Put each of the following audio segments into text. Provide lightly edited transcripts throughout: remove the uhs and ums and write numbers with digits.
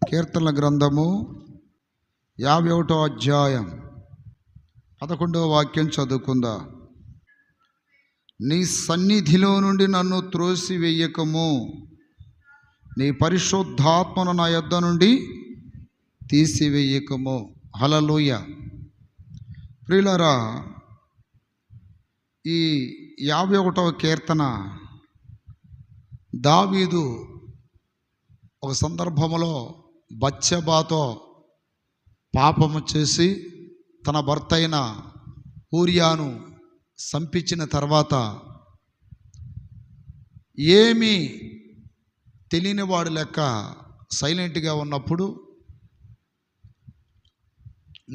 కీర్తనల గ్రంథము 51వ అధ్యాయం 11వ వాక్యం చదువుకుందా. నీ సన్నిధిలో నుండి నన్ను త్రోసివేయకము, నీ పరిశుద్ధాత్మను నా యొద్ద నుండి తీసివేయకము. హల్లెలూయా. ప్రియులారా, ఈ 51వ కీర్తన దావీదు ఒక సందర్భంలో బత్షెబాతో పాపము చేసి తన భర్త అయిన ఊరియాను సంపించిన తర్వాత ఏమీ తెలియనివాడు లెక్క సైలెంట్గా ఉన్నప్పుడు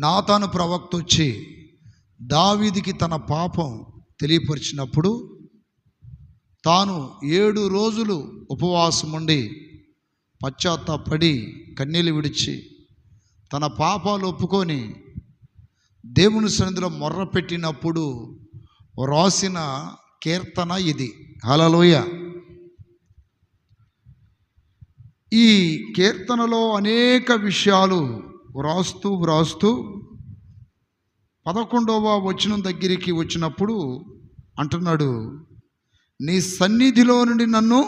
నాతాను ప్రవక్త వచ్చి దావీదుకి తన పాపం తెలియపరిచినప్పుడు తాను 7 రోజులు ఉపవాసం ఉండి పశ్చాత్తాపడి కన్నీళ్ళు విడిచి తన పాపాలు ఒప్పుకొని దేవుని సన్నిధిలో మొర్ర పెట్టినప్పుడు రాసిన కీర్తన ఇది. హల్లెలూయా. ఈ కీర్తనలో అనేక విషయాలు వ్రాస్తూ 11వ వచనం దగ్గరికి వచ్చినప్పుడు అంటున్నాడు, నీ సన్నిధిలో నుండి నన్ను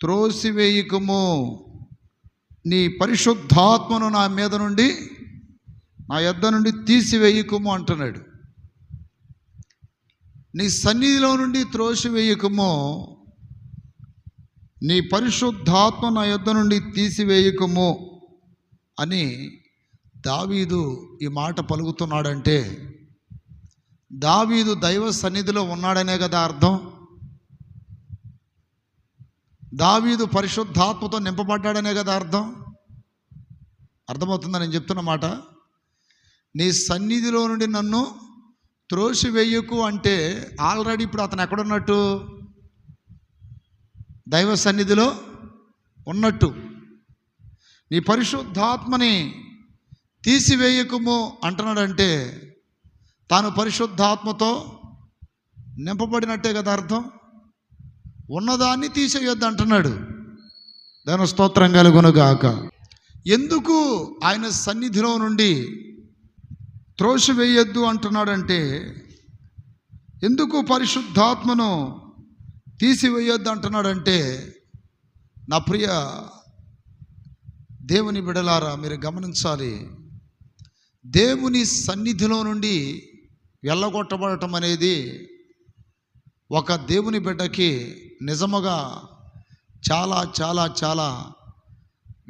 త్రోసివేయకము, నీ పరిశుద్ధాత్మను నా మీద నుండి నా యొద్ద నుండి తీసివేయకము అంటున్నాడు. నీ సన్నిధిలో నుండి త్రోసివేయకము, నీ పరిశుద్ధాత్మ నా యొద్ద నుండి తీసివేయకము అని దావీదు ఈ మాట పలుకుతున్నాడంటే దావీదు దైవ సన్నిధిలో ఉన్నాడనే కదా అర్థం. దావీదు పరిశుద్ధాత్మతో నింపబడ్డాడనే కదా అర్థం. అర్థమవుతుందా నేను చెప్తున్న మాట? నీ సన్నిధిలో నుండి నన్ను త్రోసివేయకు అంటే ఆల్రెడీ ఇప్పుడు అతను ఎక్కడున్నట్టు? దైవ సన్నిధిలో ఉన్నట్టు. నీ పరిశుద్ధాత్మని తీసివేయకము అంటున్నాడంటే తాను పరిశుద్ధాత్మతో నింపబడినట్టే కదా అర్థం. ఉన్నదాన్ని తీసేయొద్దు అంటున్నాడు. దాని స్తోత్రం కలుగునుగాక. ఎందుకు ఆయన సన్నిధిలో నుండి త్రోసివేయొద్దు అంటున్నాడంటే, ఎందుకు పరిశుద్ధాత్మను తీసివేయొద్దు అంటున్నాడంటే, నా ప్రియ దేవుని బిడలారా మీరు గమనించాలి. దేవుని సన్నిధిలో నుండి వెళ్ళగొట్టబడటం అనేది ఒక దేవుని బిడ్డకి నిజముగా చాలా చాలా చాలా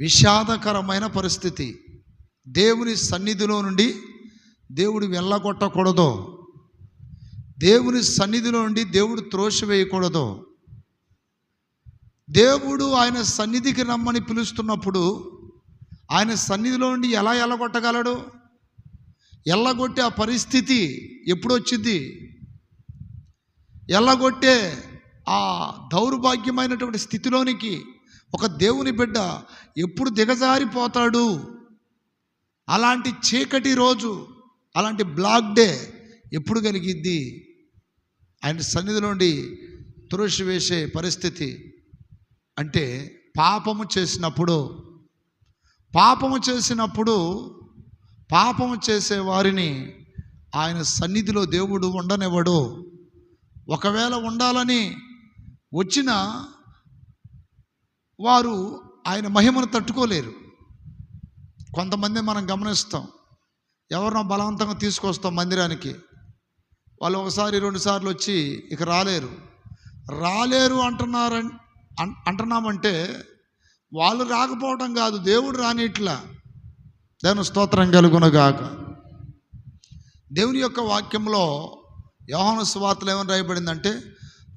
విషాదకరమైన పరిస్థితి. దేవుని సన్నిధిలో నుండి దేవుడు వెళ్ళగొట్టకూడదు, దేవుని సన్నిధిలో నుండి దేవుడు త్రోసివేయకూడదు. దేవుడు ఆయన సన్నిధికి రమ్మని పిలుస్తున్నప్పుడు ఆయన సన్నిధిలో నుండి ఎలా ఎల్లగొట్టగలడు? ఎల్లగొట్టే ఆ పరిస్థితి ఎప్పుడు వచ్చింది? ఎల్లగొట్టే ఆ దౌర్భాగ్యమైనటువంటి స్థితిలోనికి ఒక దేవుని బిడ్డ ఎప్పుడు దిగజారిపోతాడు? అలాంటి చీకటి రోజు, అలాంటి బ్లాక్ డే ఎప్పుడు కలిగిద్ది? ఆయన సన్నిధిలో నుండి త్రోసివేసే పరిస్థితి అంటే పాపము చేసినప్పుడు పాపము చేసే వారిని ఆయన సన్నిధిలో దేవుడు ఉండనివ్వడు. ఒకవేళ ఉండాలని వచ్చిన వారు ఆయన మహిమను తట్టుకోలేరు. కొంతమంది మనం గమనిస్తాం, ఎవరినో బలవంతంగా తీసుకొస్తాం మందిరానికి, వాళ్ళు 1-2 సార్లు వచ్చి ఇక రాలేరు అంటున్నామంటే వాళ్ళు రాకపోవడం కాదు, దేవుడు రానిట్లా. దేవుని స్తోత్రం కలుగునుగాక. దేవుని యొక్క వాక్యంలో యోహాను సువార్తలో ఏమని రాయబడిందంటే,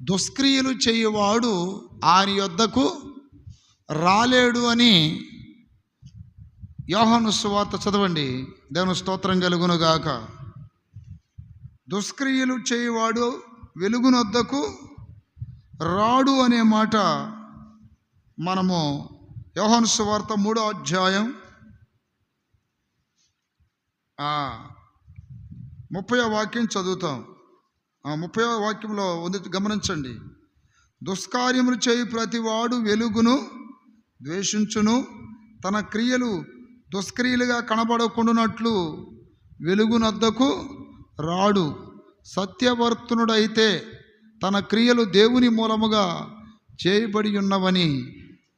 దుష్క్రియలు చేయువాడు ఆయన యొద్దకు రాలేడు అని. యోహాను సువార్త చదవండి. దేవుని స్తోత్రం కలుగునుగాక. దుష్క్రియలు చేయువాడు వెలుగునొద్దకు రాడు అనే మాట మనము యోహాను సువార్త 3వ అధ్యాయం 30వ వాక్యం చదువుతాం. 30వ వాక్యంలో ఉంది, గమనించండి. దుష్కార్యములు చేయు ప్రతివాడు వెలుగును ద్వేషించును, తన క్రియలు దుష్క్రియలుగా కనబడకుండానట్లు వెలుగునద్దకు రాడు. సత్యవర్తనుడైతే తన క్రియలు దేవుని మూలముగా చేయబడి ఉన్నవని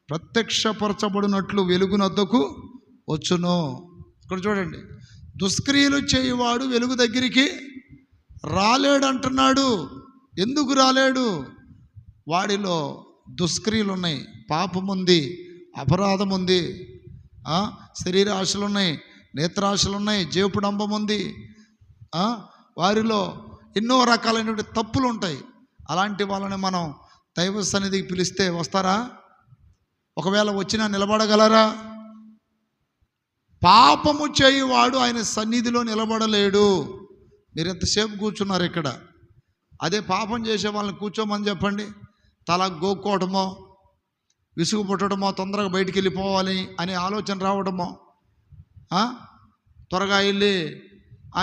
ప్రత్యక్షపరచబడినట్లు వెలుగునద్దకు వచ్చును. ఇక్కడ చూడండి, దుష్క్రియలు చేయువాడు వెలుగు దగ్గరికి రాలేడంటున్నాడు. ఎందుకు రాలేడు? వాడిలో దుష్క్రియలు ఉన్నాయి, పాపం ఉంది, అపరాధం ఉంది, శరీర ఆశలు ఉన్నాయి, నేత్రాశలు ఉన్నాయి, జీవపుడంబం ఉంది, వారిలో ఎన్నో రకాలైనటువంటి తప్పులు ఉంటాయి. అలాంటి వాళ్ళని మనం దైవ సన్నిధికి పిలిస్తే వస్తారా? ఒకవేళ వచ్చినా నిలబడగలరా? పాపము చేయువాడు ఆయన సన్నిధిలో నిలబడలేడు. మీరు ఎంతసేపు కూర్చున్నారు ఇక్కడ? అదే పాపం చేసే వాళ్ళని కూర్చోమని చెప్పండి, తల గోక్కోవడమో, విసుగు పుట్టడమో, తొందరగా బయటికి వెళ్ళిపోవాలి అనే ఆలోచన రావడమో, త్వరగా వెళ్ళి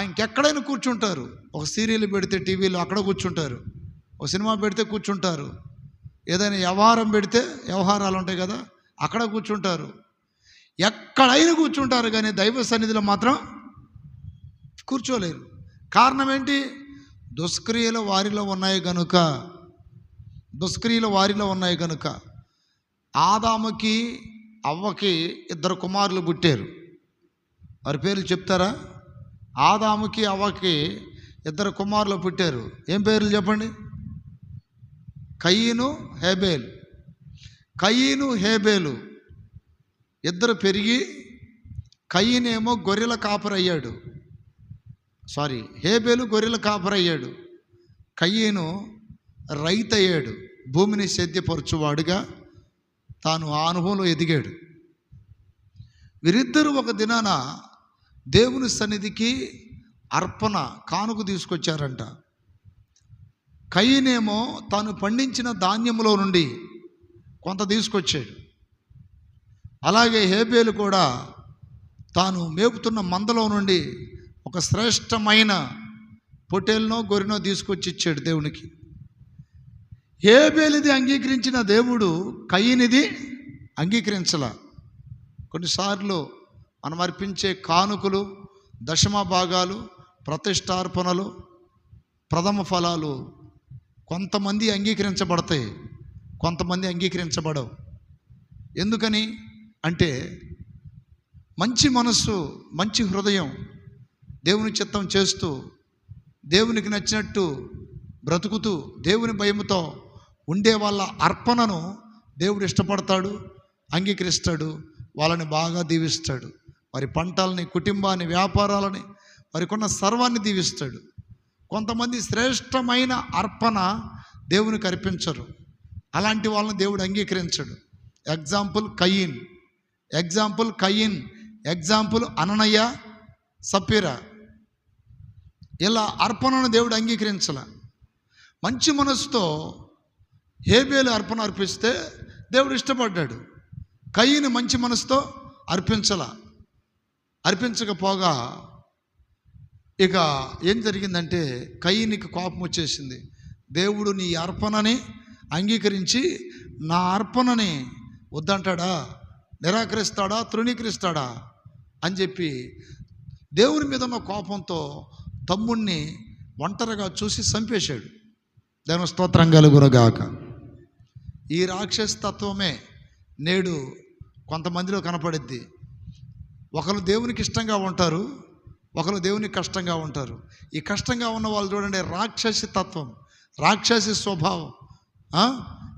ఇంకెక్కడైనా కూర్చుంటారు. ఒక సీరియల్ పెడితే టీవీలో అక్కడ కూర్చుంటారు, ఒక సినిమా పెడితే కూర్చుంటారు, ఏదైనా వ్యవహారం పెడితే వ్యవహారాలు ఉంటాయి కదా అక్కడ కూర్చుంటారు, ఎక్కడైనా కూర్చుంటారు. కానీ దైవ సన్నిధిలో మాత్రం కూర్చోలేరు. కారణం ఏంటి? దుష్క్రియలు వారిలో ఉన్నాయి కనుక. దుష్క్రియలు వారిలో ఉన్నాయి కనుక. ఆదాముకి అవ్వకి 2 కుమారులు పుట్టారు. వారి పేర్లు చెప్తారా? ఆదాముకి అవ్వకి 2 కుమారులు పుట్టారు. ఏం పేర్లు చెప్పండి? కయీను, హేబేలు. కయీను, హేబేలు ఇద్దరు పెరిగి కయీనేమో గొర్రెల కాపరయ్యాడు. హేబేలు గొర్రెల కాపరయ్యాడు. కయీను రైతు అయ్యాడు. భూమిని సేద్యపరచువాడుగా తాను ఆ అనుభవంలో ఎదిగాడు. వీరిద్దరూ ఒక దినాన దేవుని సన్నిధికి అర్పణ కానుక తీసుకొచ్చారంట. కయీనేమో తాను పండించిన ధాన్యంలో నుండి కొంత తీసుకొచ్చాడు. అలాగే హేబేలు కూడా తాను మేపుతున్న మందలో నుండి ఒక శ్రేష్టమైన పొట్టేలునో గొర్రెనో తీసుకొచ్చి ఇచ్చాడు దేవునికి. హేబేలుది అంగీకరించిన దేవుడు కయీనిది అంగీకరించలా. కొన్నిసార్లు మనం అర్పించే కానుకలు, దశమ భాగాలు, ప్రతిష్టార్పణలు, ప్రథమ ఫలాలు కొంతమంది అంగీకరించబడతాయి, కొంతమంది అంగీకరించబడవు. ఎందుకని అంటే మంచి మనస్సు, మంచి హృదయం, దేవుని చిత్తం చేస్తూ, దేవునికి నచ్చినట్టు బ్రతుకుతూ, దేవుని భయముతో ఉండే వాళ్ళ అర్పణను దేవుడు ఇష్టపడతాడు, అంగీకరిస్తాడు, వాళ్ళని బాగా దీవిస్తాడు. వారి పంటల్ని, కుటుంబాన్ని, వ్యాపారాలని, వారికున్న సర్వాన్ని దీవిస్తాడు. కొంతమంది శ్రేష్టమైన అర్పణ దేవునికి అర్పించరు. అలాంటి వాళ్ళని దేవుడు అంగీకరించడు. Example కయీన్, example అననయ్య, Sapphira. ఇలా అర్పణను దేవుడు అంగీకరించాల. మంచి మనసుతో హేబేలు అర్పణ అర్పిస్తే దేవుడు ఇష్టపడ్డాడు. కయీను మంచి మనసుతో అర్పించకపోగా ఇక ఏం జరిగిందంటే కయీనుకి కోపం వచ్చేసింది. దేవుడు నీ అర్పణని అంగీకరించి నా అర్పణని వద్దంటాడా, నిరాకరిస్తాడా, తృణీకరిస్తాడా అని చెప్పి దేవుని మీద ఉన్న కోపంతో తమ్ముణ్ణి ఒంటరిగా చూసి చంపేశాడు. దేవుని స్తోత్రం కలుగునుగాక. ఈ రాక్షస తత్వమే నేడు కొంతమందిలో కనపడిద్ది. ఒకరు దేవునికి ఇష్టంగా ఉంటారు, ఒకరు దేవునికి కష్టంగా ఉంటారు. ఈ కష్టంగా ఉన్న వాళ్ళు చూడండి, రాక్షసి తత్వం, రాక్షసి స్వభావం.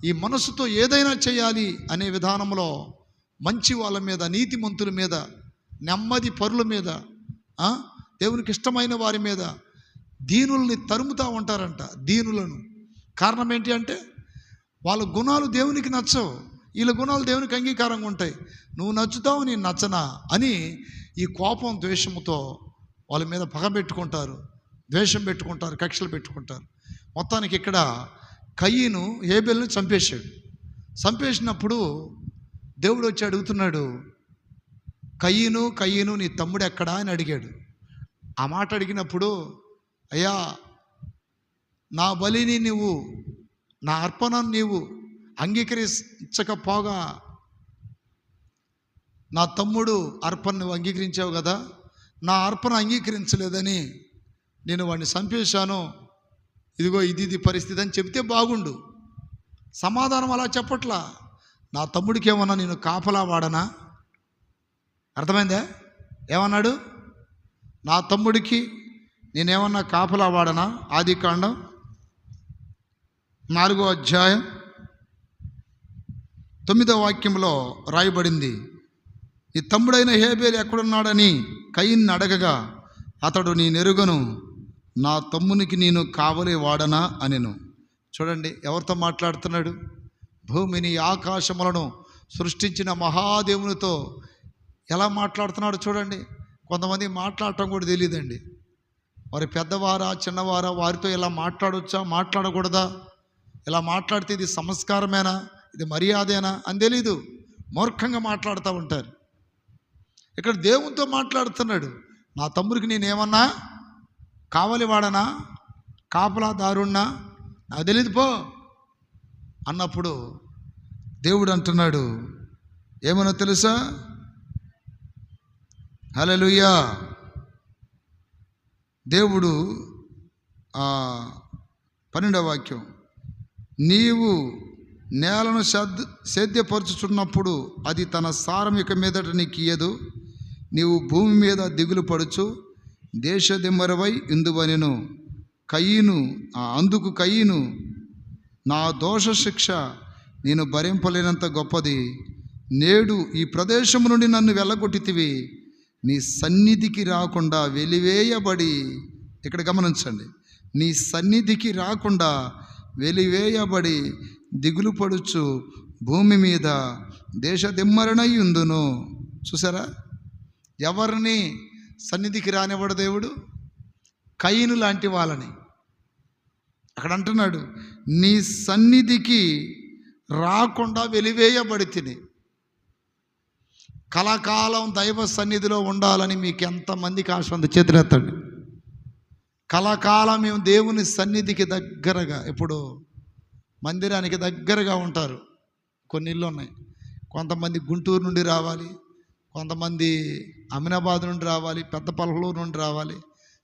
ఈ మనసుతో ఏదైనా చేయాలి అనే విధానంలో మంచి వాళ్ళ మీద, నీతిమంతుల మీద, నెమ్మది పరుల మీద, దేవునికి ఇష్టమైన వారి మీద దీనుల్ని తరుముతూ ఉంటారంట. దీనులను కారణం ఏంటి అంటే వాళ్ళ గుణాలు దేవునికి నచ్చవు, వీళ్ళ గుణాలు దేవునికి అంగీకారంగా ఉంటాయి. నువ్వు నచ్చుతావు, నేను నచ్చనా అని ఈ కోపం, ద్వేషముతో వాళ్ళ మీద పగ పెట్టుకుంటారు, ద్వేషం పెట్టుకుంటారు, కక్షలు పెట్టుకుంటారు. మొత్తానికి ఇక్కడ కయీను హేబేలుని చంపేశాడు. చంపేసినప్పుడు దేవుడు వచ్చి అడుగుతున్నాడు, కయీను నీ తమ్ముడు ఎక్కడా అని అడిగాడు. ఆ మాట అడిగినప్పుడు, అయ్యా నా బలిని నీవు, నా అర్పణను నీవు అంగీకరించకపోగా నా తమ్ముడు అర్పణ నువ్వు అంగీకరించావు కదా, నా అర్పణ అంగీకరించలేదని నేను వాడిని చంపేశాను, ఇదిగో ఇది పరిస్థితి అని చెప్తే బాగుండు. సమాధానం అలా చెప్పట్లా. నా తమ్ముడికి ఏమన్నా నేను కాపలా వాడనా? అర్థమైందా? ఏమన్నాడు? నా తమ్ముడికి నేనేమన్నా కాపలా వాడనా? ఆదికాండం 4వ అధ్యాయం 9వ వాక్యంలో రాయబడింది, నీ తమ్ముడైన హేబేలు ఎక్కడున్నాడని కయీన్ని అడగగా అతడు, నీ నెరుగను, నా తమ్మునికి నేను కావలి వాడనా అనెను. చూడండి ఎవరితో మాట్లాడుతున్నాడు? భూమిని ఆకాశములను సృష్టించిన మహాదేవునితో ఎలా మాట్లాడుతున్నాడు చూడండి. కొంతమంది మాట్లాడటం కూడా తెలియదండి. వారి పెద్దవారా చిన్నవారా, వారితో ఇలా మాట్లాడవచ్చా మాట్లాడకూడదా, ఇలా మాట్లాడితే ఇది సంస్కారమేనా, ఇది మర్యాదేనా అని తెలీదు. మూర్ఖంగా మాట్లాడుతూ ఉంటారు. ఇక్కడ దేవునితో మాట్లాడుతున్నాడు. నా తమ్ముడికి నేనేమన్నా కావలి వాడనా, కాపలాదారున్నా, నాకు తెలియదు పో అన్నప్పుడు దేవుడు అంటున్నాడు ఏమన్నా తెలుసా? హల్లెలూయా. దేవుడు 12వ వాక్యం, నీవు నేలను సేద్యపరుచుచున్నప్పుడు అది తన సారం ఇక మీదట నీకు ఇయ్యదు, నీవు భూమి మీద దిగులు పడుచు దేశదిమ్మరవై ఇందువనెను. కయీను అందుకు కయీను, నా దోష శిక్ష నేను భరింపలేనంత గొప్పది, నేడు ఈ ప్రదేశం నుండి నన్ను వెళ్ళగొట్టితివి, నీ సన్నిధికి రాకుండా వెలివేయబడి, ఇక్కడ గమనించండి, నీ సన్నిధికి రాకుండా వెలివేయబడి దిగులు పడుచు భూమి మీద దేశదిమ్మరణై ఉందును. చూసారా? ఎవరిని సన్నిధికి రానివ్వడు దేవుడు? కయీను లాంటి వాళ్ళని. అక్కడ అంటున్నాడు, నీ సన్నిధికి రాకుండా వెలివేయబడి తిని. కలకాలం దైవ సన్నిధిలో ఉండాలని మీకు ఎంతమందికి ఆశ ఉంది? చేతులెత్తండి. కలకాలం మేము దేవుని సన్నిధికి దగ్గరగా, ఇప్పుడు మందిరానికి దగ్గరగా ఉంటారు. కొన్ని ఇళ్ళు ఉన్నాయి. కొంతమంది గుంటూరు నుండి రావాలి, కొంతమంది అమినాబాద్ నుండి రావాలి, పెద్ద పలహలూరు నుండి రావాలి,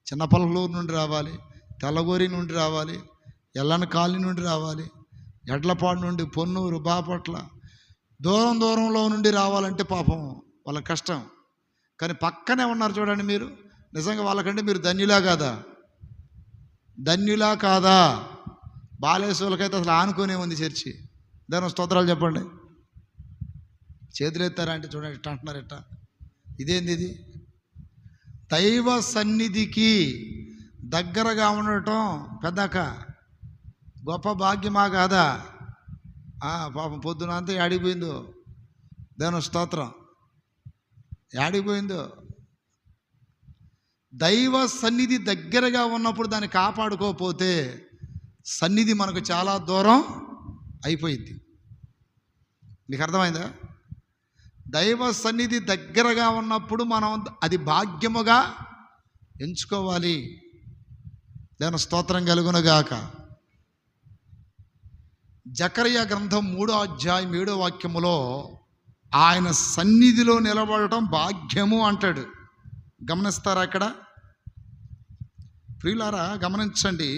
చిన్న పలహలూరు నుండి రావాలి, తెల్లగోరి నుండి రావాలి, ఎల్లన కాలనీ నుండి రావాలి, ఎడ్లపాడు నుండి, పొన్నూరు, బాపట్ల, దూరంలో నుండి రావాలంటే పాపం వాళ్ళ కష్టం. కానీ పక్కనే ఉన్నారు చూడండి మీరు. నిజంగా వాళ్ళకంటే మీరు ధన్యులా కాదా? ధన్యులా కాదా? బాలేశ్వరులకైతే అసలు ఆనుకునే ఉంది చర్చి. దాని స్తోత్రాలు చెప్పండి. చేతులు ఎత్తారా అంటే చూడండి, ఇట్లా అంటున్నారు. ఇట్ట ఇదేంది? ఇది దైవ సన్నిధికి దగ్గరగా ఉండటం పెద్దక గొప్ప భాగ్యమా కాదా? పాపం పొద్దున అంతా యాడిపోయిందో, దాని స్తోత్రం యాడిపోయిందో. దైవ సన్నిధి దగ్గరగా ఉన్నప్పుడు దాన్ని కాపాడుకోకపోతే సన్నిధి మనకు చాలా దూరం అయిపోయింది. మీకు అర్థమైందా? దైవ సన్నిధి దగ్గరగా ఉన్నప్పుడు మనం అది భాగ్యముగా ఎంచుకోవాలి. దాని స్తోత్రం కలుగునుగాక. జకర్యా గ్రంథం 3వ అధ్యాయం 7వ వాక్యములో ఆయన సన్నిధిలో నిలబడటం భాగ్యము అంటాడు. గమనిస్తారా? అక్కడ ప్రియులారా గమనించండి.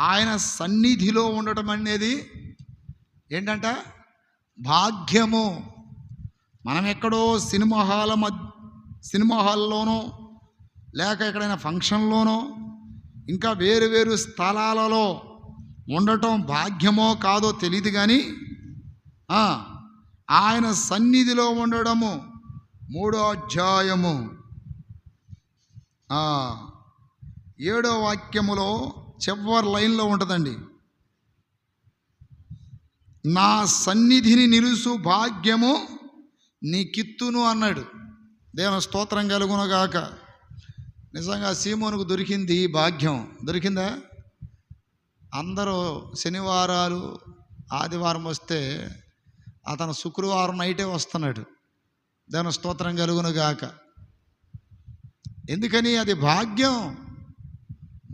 ఆయన సన్నిధిలో ఉండటం అనేది ఏంటంట? భాగ్యము. మనం ఎక్కడో సినిమా హాల్లోనో లేక ఎక్కడైనా ఫంక్షన్లోనో ఇంకా వేరు స్థలాలలో ఉండటం భాగ్యమో కాదో తెలియదు, కానీ ఆయన సన్నిధిలో ఉండడము 3వ అధ్యాయము 7వ వాక్యములో చివరి లైన్లో ఉంటుందండి. నా సన్నిధిని నిలుసు భాగ్యము నీకిత్తును అన్నాడు. దేవుని స్తోత్రం కలుగునుగాక. నిజంగా సీమోనుకు దొరికింది ఈ భాగ్యం. దొరికిందా? అందరూ శనివారాలు ఆదివారం వస్తే అతను శుక్రవారం నైటే వస్తున్నాడు. దేవుని స్తోత్రం కలుగునుగాక. ఎందుకని? అది భాగ్యం.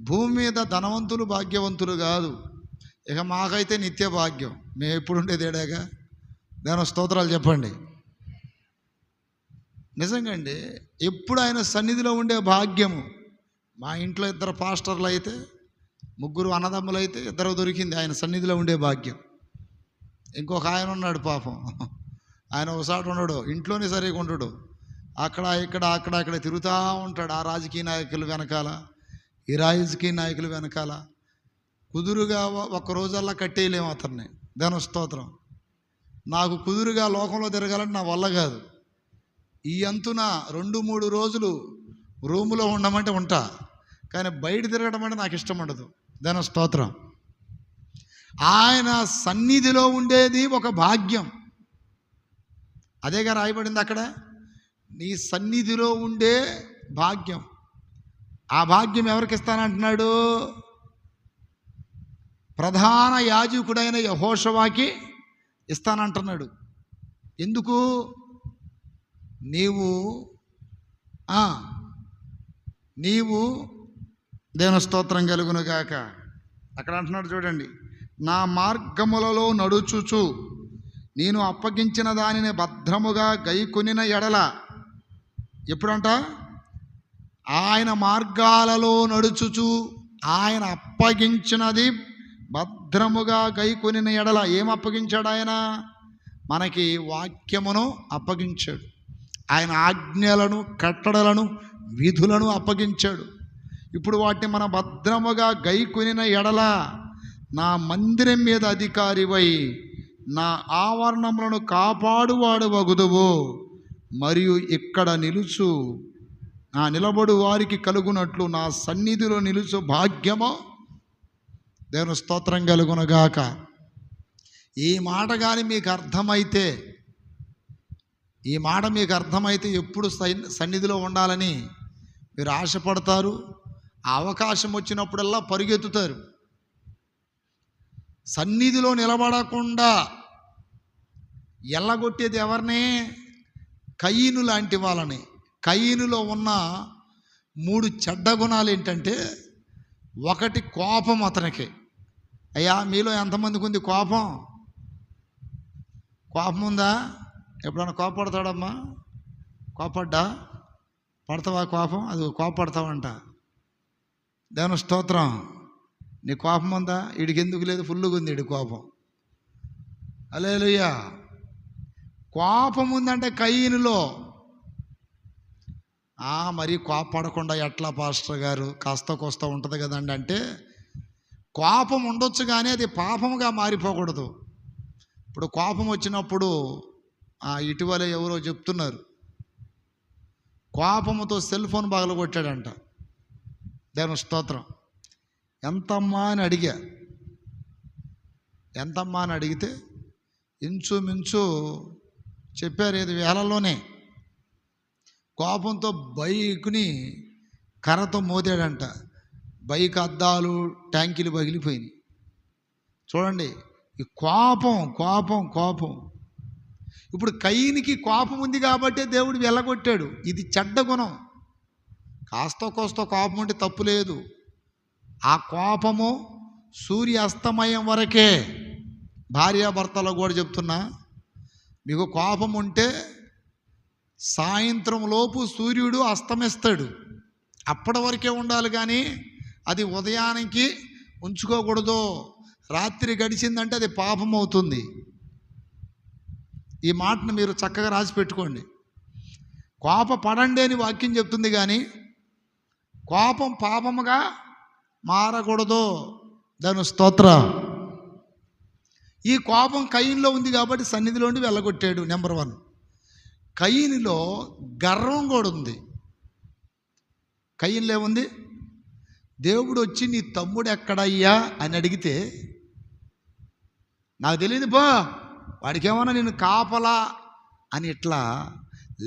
భూమి మీద ధనవంతులు భాగ్యవంతులు కాదు. ఇక మాకైతే నిత్య భాగ్యం. మేము ఎప్పుడు ఉండేది ఏడాగా. దేవుని స్తోత్రాలు చెప్పండి. నిజంగా అండి, ఎప్పుడు ఆయన సన్నిధిలో ఉండే భాగ్యము. మా ఇంట్లో 2 పాస్టర్లు అయితే, 3 అన్నదమ్ములు అయితే 2 దొరికింది ఆయన సన్నిధిలో ఉండే భాగ్యం. ఇంకొక ఆయన ఉన్నాడు పాపం, ఆయన ఒకసారి ఉండడు, ఇంట్లోనే సరిగా ఉండడు, అక్కడ ఇక్కడ తిరుగుతూ ఉంటాడు. ఆ రాజకీయ నాయకుల వెనకాల, ఈ రాజకీయ నాయకుల వెనకాల. కుదురుగా ఒక రోజల్లా కట్టేయలేము అతన్ని. దాని స్తోత్రం. నాకు కుదురుగా లోకంలో తిరగాలంటే నా వల్ల కాదు. ఈ అంతున 2-3 రోజులు రూములో ఉండమంటే ఉంటా, కానీ బయట తిరగడం అంటే నాకు ఇష్టం ఉండదు. దాని స్తోత్రం. ఆయన సన్నిధిలో ఉండేది ఒక భాగ్యం. అదేగా రాయబడింది అక్కడ, నీ సన్నిధిలో ఉండే భాగ్యం. ఆ భాగ్యం ఎవరికి ఇస్తానంటున్నాడు? ప్రధాన యాజకుడైన యెహోషువకి ఇస్తానంటున్నాడు. ఎందుకు? నీవు దేవుని స్తోత్రం కలుగును గాక. అక్కడ అంటున్నాడు చూడండి, నా మార్గములలో నడుచుచు నేను అప్పగించిన దానిని భద్రముగా గైకొనిన ఎడల. ఎప్పుడంట? ఆయన మార్గాలలో నడుచుచు ఆయన అప్పగించినది భద్రముగా గైకొనిన ఎడల. ఏం అప్పగించాడు ఆయన? మనకి వాక్యమును అప్పగించాడు, ఆయన ఆజ్ఞలను, కట్టడలను, విధులను అప్పగించాడు. ఇప్పుడు వాటిని మన భద్రముగా గైకొనిన ఎడల నా మందిరం మీద అధికారివై నా ఆవరణములను కాపాడువాడు వగుదువు, మరియు ఇక్కడ నిలబడు వారికి కలుగునట్లు నా సన్నిధిలో నిలుచు భాగ్యము. దేవుని స్తోత్రం కలుగునుగాక. ఈ మాట కానీ మీకు అర్థమైతే ఎప్పుడు సన్నిధిలో ఉండాలని మీరు ఆశపడతారు. ఆ అవకాశం వచ్చినప్పుడల్లా పరుగెత్తుతారు. సన్నిధిలో నిలబడకుండా ఎల్లగొట్టేది ఎవరిని? కయీను లాంటి వాళ్ళని. కయీనులో ఉన్న 3 చెడ్డ గుణాలు ఏంటంటే, ఒకటి కోపం. అతనికి, అయ్యా మీలో ఎంతమందికి ఉంది కోపం? కోపం ఉందా? ఎప్పుడన్నా కోపడతాడమ్మా? పడతావా కోపం? అది కోపడతావంట. దేవుని స్తోత్రం. నీ కోపం ఉందా? వీడికి ఎందుకు లేదు? ఫుల్లుగా ఉంది వీడి కోపం. హల్లెలూయా. కోపం ఉందంటే కయీనులో. మరి కోపడకుండా ఎట్లా పాస్టర్ గారు? కాస్త కోస్త ఉంటుంది కదండి అంటే, కోపం ఉండొచ్చు కానీ అది పాపముగా మారిపోకూడదు. ఇప్పుడు కోపం వచ్చినప్పుడు ఇటీవల ఎవరో చెప్తున్నారు, కోపముతో సెల్ ఫోన్ పగలగొట్టాడంట. దేవుని స్తోత్రం. ఎంతమ్మా అని అడిగితే ఇంచుమించు చెప్పారు, 5,000లోనే. కోపంతో బైకుని కర్రతో మోదాడంట. బైక్ అద్దాలు, ట్యాంకీలు పగిలిపోయినాయి. చూడండి, ఈ కోపం. ఇప్పుడు కయీనికి కోపం ఉంది కాబట్టి దేవుడు వెళ్ళగొట్టాడు. ఇది చెడ్డ గుణం. కాస్త కోస్త కోపం ఉంటే తప్పు లేదు. ఆ కోపము సూర్యాస్తమయం వరకే. భార్యాభర్తలో కూడా చెప్తున్నా, మీకు కోపం ఉంటే సాయంత్రం లోపు సూర్యుడు అస్తమిస్తాడు, అప్పటి వరకే ఉండాలి, కానీ అది ఉదయానికి ఉంచుకోకూడదు. రాత్రి గడిచిందంటే అది పాపం అవుతుంది. ఈ మాటను మీరు చక్కగా రాసి పెట్టుకోండి. కోపపడండి అని వాక్యం చెప్తుంది, కానీ కోపం పాపముగా మారకూడదు. దాని స్తోత్రం. ఈ కోపం కయీనులో ఉంది కాబట్టి సన్నిధిలో ఉండి వెళ్ళగొట్టాడు. నెంబర్ 1. కయీనులో గర్వం కూడా ఉంది. కయీనులో ఏముంది? దేవుడు వచ్చి నీ తమ్ముడు ఎక్కడయ్యా అని అడిగితే, నాకు తెలియదు పో, వాడికి ఏమన్నా నేను కాపలా అని ఇట్లా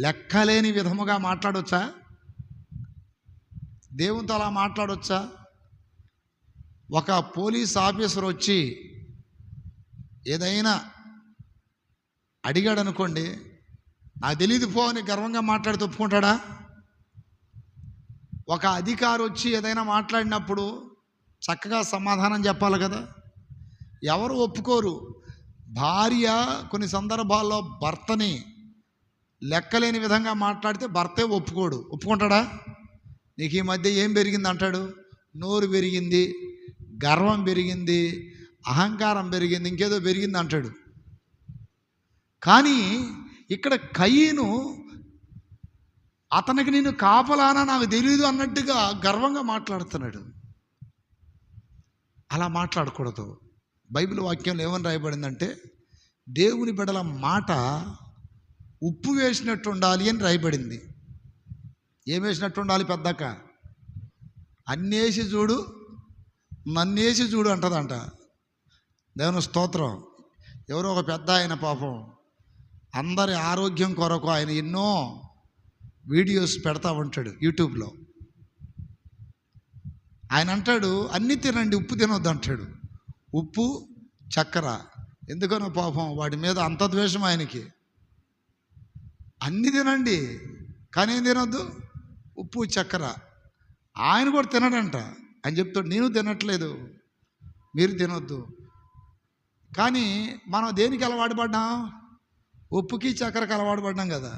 లెక్కలేని విధముగా మాట్లాడొచ్చా? దేవునితో అలా మాట్లాడొచ్చా? ఒక పోలీస్ ఆఫీసర్ వచ్చి ఏదైనా అడిగాడు అనుకోండి, నాకు తెలియదు పో అని గర్వంగా మాట్లాడి ఒప్పుకుంటాడా? ఒక అధికారి వచ్చి ఏదైనా మాట్లాడినప్పుడు చక్కగా సమాధానం చెప్పాలి కదా. ఎవరు ఒప్పుకోరు. భార్య కొన్ని సందర్భాల్లో భర్తని లెక్కలేని విధంగా మాట్లాడితే భర్తే ఒప్పుకుంటాడా? నీకు ఈ మధ్య ఏం పెరిగింది అంటాడు? నోరు పెరిగింది, గర్వం పెరిగింది, అహంకారం పెరిగింది, ఇంకేదో పెరిగింది అంటాడు. కానీ ఇక్కడ కయీను అతనికి నేను కాపలానా నాకు తెలియదు అన్నట్టుగా గర్వంగా మాట్లాడుతున్నాడు. అలా మాట్లాడకూడదు. బైబిల్ వాక్యంలో ఏమని రాయబడిందంటే దేవుని బిడ్డల మాట ఉప్పు వేసినట్టు ఉండాలి అని రాయబడింది. ఏం వేసినట్టు ఉండాలి? పెద్దక్క అన్నేసి చూడు నన్నేసి చూడు అంటదంట. దేవుని స్తోత్రం. ఎవరో ఒక పెద్ద ఆయన పాపం అందరి ఆరోగ్యం కొరకు ఆయన ఎన్నో వీడియోస్ పెడతా ఉంటాడు యూట్యూబ్లో. ఆయన అంటాడు అన్నీ తినండి, ఉప్పు తినొద్దు అంటాడు. ఉప్పు చక్కెర ఎందుకనో పాపం వాడి మీద అంత ద్వేషం ఆయనకి. అన్నీ తినండి కానీ ఏం తినొద్దు? ఉప్పు చక్కెర. ఆయన కూడా తినడంట. అని చెప్తాడు నేను తినట్లేదు, మీరు తినొద్దు. కానీ మనం దేనికి అలవాటు పడ్డాం? ఉప్పుకి చక్కెరకి అలవాటు పడ్డాం కదా.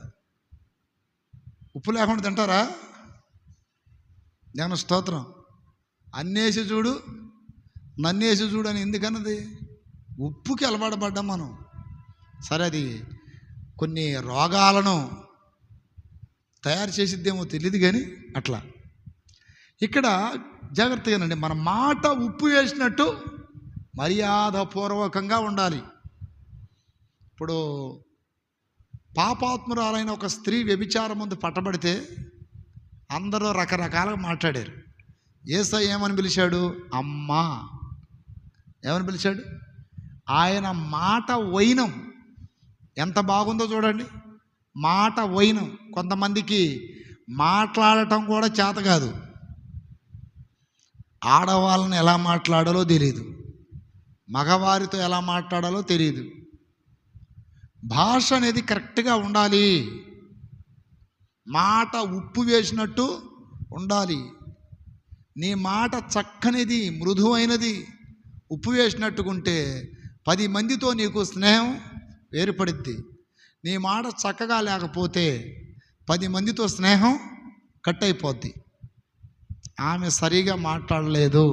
ఉప్పు లేకుండా తింటారా? నేను స్తోత్రం. అన్నేసి చూడు నన్నేసి చూడు అని ఎందుకన్నది? ఉప్పుకి అలవాటు పడ్డాం మనం. సరే, అది కొన్ని రోగాలను తయారు చేసిద్దేమో తెలియదు కానీ అట్లా. ఇక్కడ జాగ్రత్తగానండి, మన మాట ఉప్పు వేసినట్టు మర్యాదపూర్వకంగా ఉండాలి. ఇప్పుడు పాపాత్మురాలైన ఒక స్త్రీ వ్యభిచారం ముందు పట్టబడితే అందరూ రకరకాలుగా మాట్లాడారు. యేసయ్య ఏమని పిలిచాడు? అమ్మా. ఏమని పిలిచాడు? ఆయన మాట వైనం ఎంత బాగుందో చూడండి. మాట వైనం. కొంతమందికి మాట్లాడటం కూడా చేత కాదు. ఆడవాళ్ళని ఎలా మాట్లాడాలో తెలియదు, మగవారితో ఎలా మాట్లాడాలో తెలియదు. భాష అనేది కరెక్ట్గా ఉండాలి. మాట ఉప్పు వేసినట్టు ఉండాలి. నీ మాట చక్కనిది, మృదువైనది, ఉప్పు వేసినట్టుకుంటే 10 మందితో నీకు స్నేహం ఏర్పడిద్ది. నీ మాట చక్కగా లేకపోతే 10 మందితో స్నేహం కట్ అయిపోద్ది. ఆమె సరిగా మాట్లాడలేదు,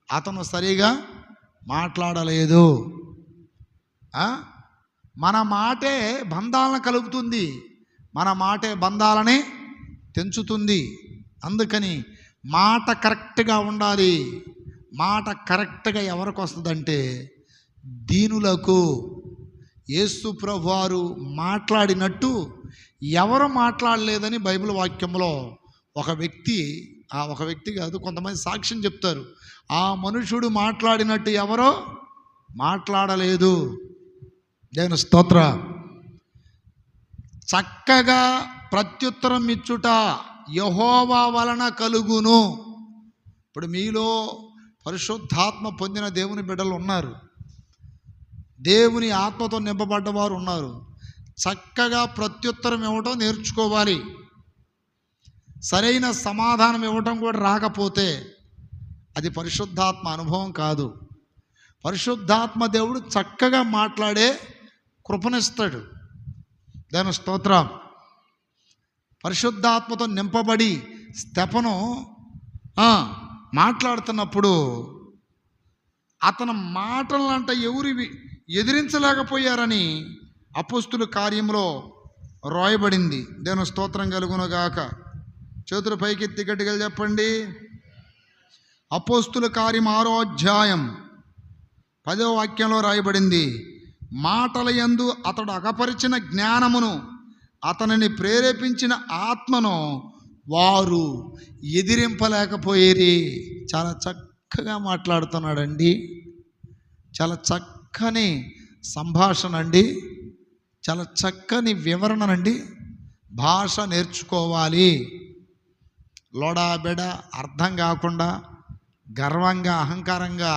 అతను సరిగా మాట్లాడలేదు. మన మాటే బంధాలను కలుపుతుంది, మన మాటే బంధాలని తెంచుతుంది. అందుకని మాట కరెక్ట్గా ఉండాలి. మాట కరెక్ట్గా ఎవరికి వస్తుందంటే దీనులకు. యేసు ప్రభువారు మాట్లాడినట్టు ఎవరు మాట్లాడలేదని బైబిల్ వాక్యంలో ఒక వ్యక్తి కాదు, కొంతమంది సాక్ష్యం చెప్తారు. ఆ మనుషుడు మాట్లాడినట్టు ఎవరో మాట్లాడలేదు. దేవుని స్తోత్ర. చక్కగా ప్రత్యుత్తరం ఇచ్చుట యెహోవా వలన కలుగును. ఇప్పుడు మీలో పరిశుద్ధాత్మ పొందిన దేవుని బిడ్డలు ఉన్నారు, దేవుని ఆత్మతో నింపబడ్డవారు ఉన్నారు. చక్కగా ప్రత్యుత్తరం ఇవ్వటం నేర్చుకోవాలి. సరైన సమాధానం ఇవ్వటం కూడా రాకపోతే అది పరిశుద్ధాత్మ అనుభవం కాదు. పరిశుద్ధాత్మ దేవుడు చక్కగా మాట్లాడే కృపనిస్తాడు. దాని స్తోత్రం. పరిశుద్ధాత్మతో నింపబడి స్తెఫను మాట్లాడుతున్నప్పుడు అతని మాటలంట ఎవరు ఎదిరించలేకపోయారని అపోస్తుల కార్యంలో రాయబడింది. దేవుని స్తోత్రం కలుగునుగాక. చేతులు పైకెత్తి గట్టిగా చెప్పండి. అపోస్తుల కార్యం 6వ అధ్యాయం 10వ వాక్యంలో రాయబడింది, మాటల యందు అతడు అగపరిచిన జ్ఞానమును, అతనిని ప్రేరేపించిన ఆత్మను వారు ఎదిరింపలేకపోయేరి. చాలా చక్కగా మాట్లాడుతున్నాడండి, చాలా చక్కని సంభాషణ అండి, చాలా చక్కని వివరణనండి. భాష నేర్చుకోవాలి. లోడాబెడ అర్థం కాకుండా గర్వంగా అహంకారంగా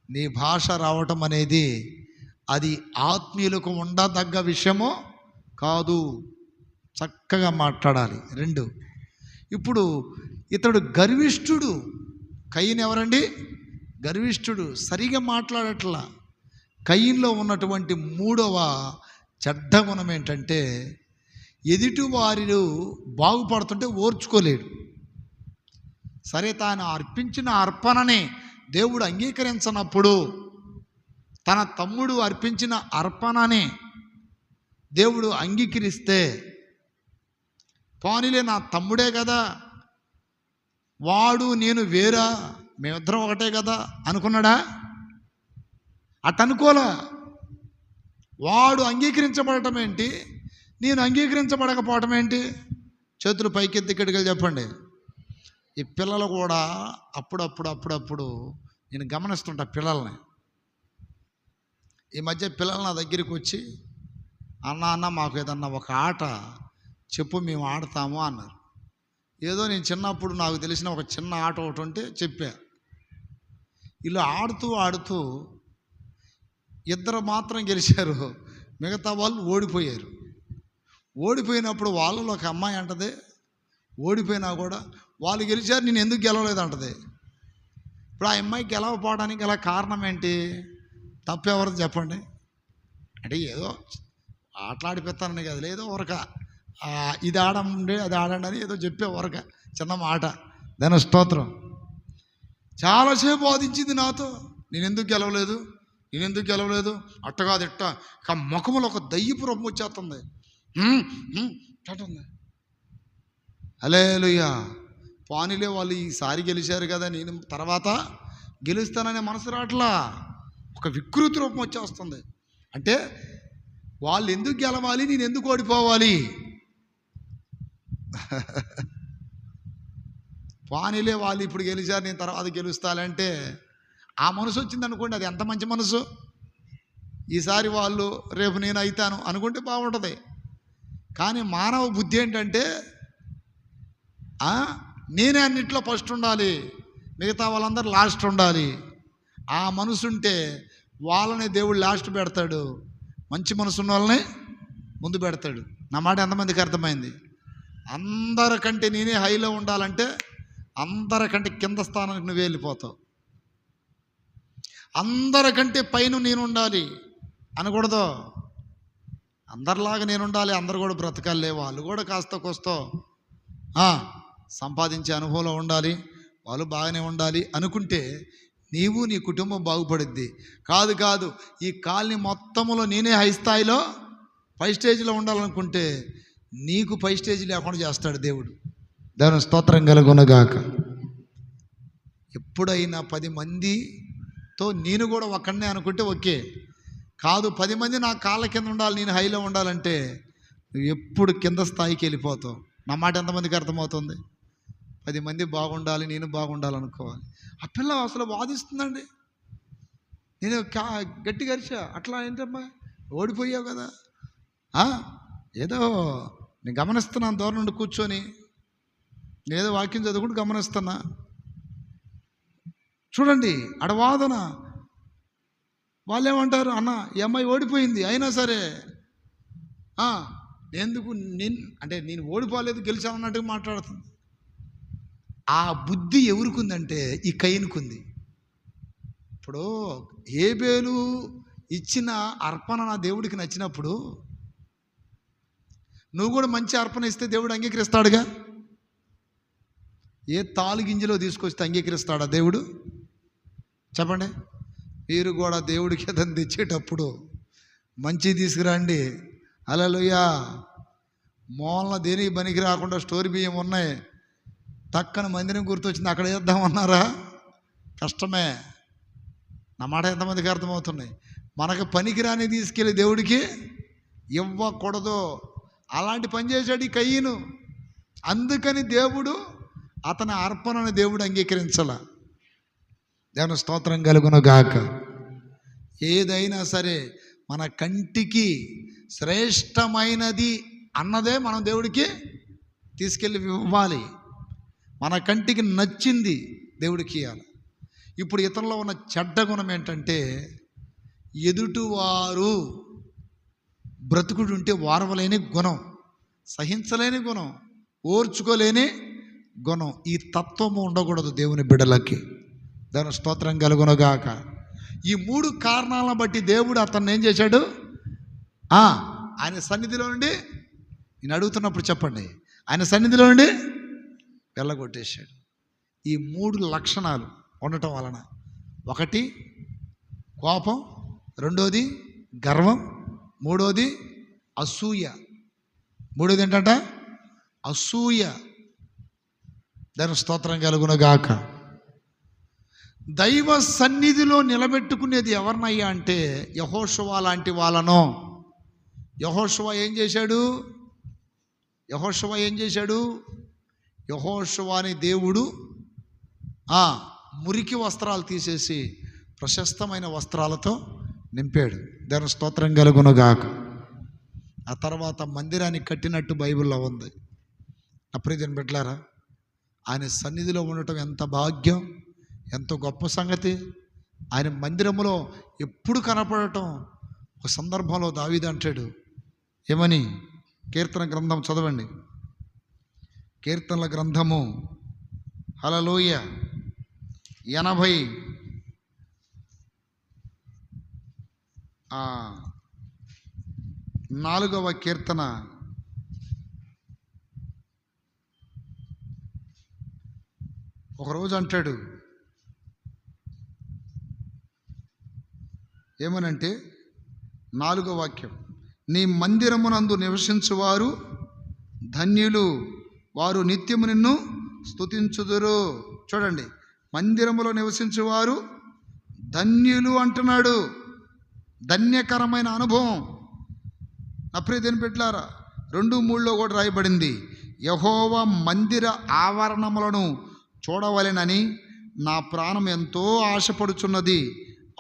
నీ భాష రావటం అనేది అది ఆత్మీయులకు ఉండదగ్గ విషయమో కాదు. చక్కగా మాట్లాడాలి. 2, ఇప్పుడు ఇతడు గర్విష్ఠుడు. కయీను ఎవరండి? గర్విష్ఠుడు, సరిగా మాట్లాడట్లా. కయీన్లో ఉన్నటువంటి 3వ చెడ్డ గుణం ఏంటంటే ఎదుటి వారు బాగుపడుతుంటే ఓర్చుకోలేడు. సరే, తాను అర్పించిన అర్పణని దేవుడు అంగీకరించినప్పుడు, తన తమ్ముడు అర్పించిన అర్పణని దేవుడు అంగీకరిస్తే, పోనీలే నా తమ్ముడే కదా, వాడు నేను వేరా, మేమిద్దరం ఒకటే కదా అనుకున్నాడా? అటనుకోలా. వాడు అంగీకరించబడటం ఏంటి, నేను అంగీకరించబడకపోవటం ఏంటి? చేతులు పైకెత్తి ఇక్కడికి వెళ్ళి చెప్పండి. ఈ పిల్లలు కూడా అప్పుడప్పుడు నేను గమనిస్తుంటా పిల్లల్ని. ఈ మధ్య పిల్లలు నా దగ్గరికి వచ్చి, అన్న మాకు ఏదన్నా ఒక ఆట చెప్పు, మేము ఆడతాము అన్నారు. ఏదో నేను చిన్నప్పుడు నాకు తెలిసిన ఒక చిన్న ఆట ఒకటి ఉంటే చెప్పా. ఇలా ఆడుతూ ఇద్దరు మాత్రం గెలిచారు, మిగతా వాళ్ళు ఓడిపోయారు. ఓడిపోయినప్పుడు వాళ్ళలో ఒక అమ్మాయి అంటది, ఓడిపోయినా కూడా వాళ్ళు గెలిచారు, నేను ఎందుకు గెలవలేదు అంటది. ఇప్పుడు ఆ అమ్మాయి గెలవపోవడానికి గల కారణం ఏంటి? తప్పెవరిది చెప్పండి? అంటే ఏదో ఆటలాడిపోతానని కదా, లేదో ఊరక ఇది ఆడండి అది ఆడండి అని ఏదో చెప్పే ఊరక చిన్న మాట. దాని స్తోత్రం. చాలాసేపు వాదించింది నాతో, నేను ఎందుకు గెలవలేదు అట్ట కాదు ఇట్ట. ముఖములో ఒక దయ్యపు రూపం వచ్చేస్తుంది. హల్లెలూయా. పానీలే, వాళ్ళు ఈసారి గెలిచారు కదా, నేను తర్వాత గెలుస్తాననే మనసు రాట్లా. ఒక వికృతి రూపం వచ్చేస్తుంది. అంటే వాళ్ళు ఎందుకు గెలవాలి, నేను ఎందుకు ఓడిపోవాలి? పానీలే, వాళ్ళు ఇప్పుడు గెలిచారు, నేను తర్వాత గెలుస్తానంటే ఆ మనసు వచ్చింది అనుకోండి, అది ఎంత మంచి మనసు. ఈసారి వాళ్ళు రేపు నేను అవుతాను అనుకుంటే బాగుంటుంది. కానీ మానవ బుద్ధి ఏంటంటే, నేనే అన్నిట్లో ఫస్ట్ ఉండాలి, మిగతా వాళ్ళందరూ లాస్ట్ ఉండాలి. ఆ మనసు ఉంటే వాళ్ళని దేవుడు లాస్ట్ పెడతాడు, మంచి మనసు ఉన్న వాళ్ళని ముందు పెడతాడు. నా మాట ఎంతమందికి అర్థమైంది? అందరికంటే నేనే హైలో ఉండాలంటే అందరికంటే కింద స్థానానికి నువ్వు వెళ్ళిపోతావు. అందరికంటే పైన నేను ఉండాలి అనకూడదు. అందరిలాగా నేను ఉండాలి, అందరు కూడా బ్రతకాలే, వాళ్ళు కూడా కాస్త కోస్తో సంపాదించే అనుభవంలో ఉండాలి, వాళ్ళు బాగానే ఉండాలి అనుకుంటే నీవు నీ కుటుంబం బాగుపడుద్ది. కాదు, ఈ కాలనీ మొత్తంలో నేనే హై స్థాయిలో పై స్టేజ్లో ఉండాలనుకుంటే నీకు పై స్టేజ్ లేకుండా చేస్తాడు దేవుడు. దాని స్తోత్రం కలుగునగాక. ఎప్పుడైనా 10 మందితో నేను కూడా ఒక్కడనే అనుకుంటే ఓకే. కాదు, 10 మంది నా కాళ్ళ కింద ఉండాలి, నేను హైలో ఉండాలంటే నువ్వు ఎప్పుడు కింద స్థాయికి వెళ్ళిపోతావు. నా మాట ఎంతమందికి అర్థమవుతుంది? 10 మంది బాగుండాలి, నేను బాగుండాలనుకోవాలి. ఆ పిల్ల అసలు వాదిస్తుందండి. నేను గట్టిగా అరిచా, అట్లా ఏంటమ్మా ఓడిపోయావు కదా, ఏదో నేను గమనిస్తున్నాను దూరం నుండి కూర్చొని, నేనేదో వాక్యం చదువుకుంటూ గమనిస్తున్నా. చూడండి అడవాదన. వాళ్ళు ఏమంటారు, అన్న ఈ అమ్మాయి ఓడిపోయింది అయినా సరే ఎందుకు అంటే నేను ఓడిపోలేదు గెలిచాను అన్నట్టుగా మాట్లాడుతుంది. ఆ బుద్ధి ఎవరికి ఉందంటే ఈ కయీనుకు ఉంది. ఇప్పుడు హేబేలు ఇచ్చిన అర్పణ నా దేవుడికి నచ్చినప్పుడు నువ్వు కూడా మంచి అర్పణ ఇస్తే దేవుడు అంగీకరిస్తాడుగా. ఏ తాలు గింజలో తీసుకొస్తే అంగీకరిస్తాడా దేవుడు? చెప్పండి. మీరు కూడా దేవుడికి ఏదైనా తెచ్చేటప్పుడు మంచి తీసుకురండి. హల్లెలూయా. మూలన దేనికి పనికి రాకుండా స్టోర్ బియ్యం ఉన్నాయి, టక్కన మందిరం గుర్తొచ్చింది అక్కడ వేద్దామన్నారా? కష్టమే. నా మాట ఎంతమందికి అర్థమవుతున్నాయి? మనకు పనికిరాని తీసుకెళ్ళి దేవుడికి ఇవ్వకూడదు. అలాంటి పని చేశాడు ఈ కయీను. అందుకని దేవుడు అతని అర్పణను దేవుడు అంగీకరించాల. దేవుని స్తోత్రం కలుగును గాక. ఏదైనా సరే మన కంటికి శ్రేష్టమైనది అన్నదే మనం దేవుడికి తీసుకెళ్ళి ఇవ్వాలి. మన కంటికి నచ్చింది దేవుడికి ఇవ్వాలి. ఇప్పుడు ఇతరులో ఉన్న చెడ్డ గుణం ఏంటంటే, ఎదుటివారు బ్రతుకుడు ఉంటే వారవలేని గుణం, సహించలేని గుణం, ఓర్చుకోలేని గుణం. ఈ తత్వము ఉండకూడదు దేవుని బిడ్డలకి. దాని స్తోత్రం కలుగునుగాక. ఈ 3 కారణాలను బట్టి దేవుడు అతన్ని ఏం చేశాడు? ఆయన సన్నిధిలో నుండి నేను అడుగుతున్నప్పుడు చెప్పండి, ఆయన సన్నిధిలో నుండి వెళ్ళగొట్టేశాడు. ఈ 3 లక్షణాలు ఉండటం వలన, ఒకటి కోపం, రెండోది గర్వం, మూడోది అసూయ. మూడోది ఏంటంట? అసూయ. దాని స్తోత్రం కలుగునుగాక. దైవ సన్నిధిలో నిలబెట్టుకునేది ఎవరినయ్యా అంటే యెహోషువ లాంటి వాళ్ళను. యెహోషువ ఏం చేశాడు? యెహోషువని దేవుడు మురికి వస్త్రాలు తీసేసి ప్రశస్తమైన వస్త్రాలతో నింపాడు. దాని స్తోత్రం కలుగునుగాక. ఆ తర్వాత మందిరాన్ని కట్టినట్టు బైబిల్లో ఉంది. నా ప్రియమైన బిడ్డలారా, ఆయన సన్నిధిలో ఉండటం ఎంత భాగ్యం, ఎంత గొప్ప సంగతి. ఆయన మందిరములో ఎప్పుడు కనపడటం. ఒక సందర్భంలో దావీదు అంటాడు ఏమని? కీర్తన గ్రంథం చదవండి. కీర్తనల గ్రంథము హల్లెలూయ 84వ కీర్తన ఒకరోజు అంటాడు ఏమనంటే 4వ వాక్యం, నీ మందిరమునందు నివసించువారు ధన్యులు, వారు నిత్యము నిన్ను స్తుతించుదురు. చూడండి, మందిరములో నివసించేవారు ధన్యులు అంటున్నాడు. ధన్యకరమైన అనుభవం. నా ప్రియమైన బిడ్డలారా, 2:3లో కూడా రాయబడింది, యెహోవా మందిర ఆవరణములను చూడవలెనని నా ప్రాణం ఎంతో ఆశపడుచున్నది,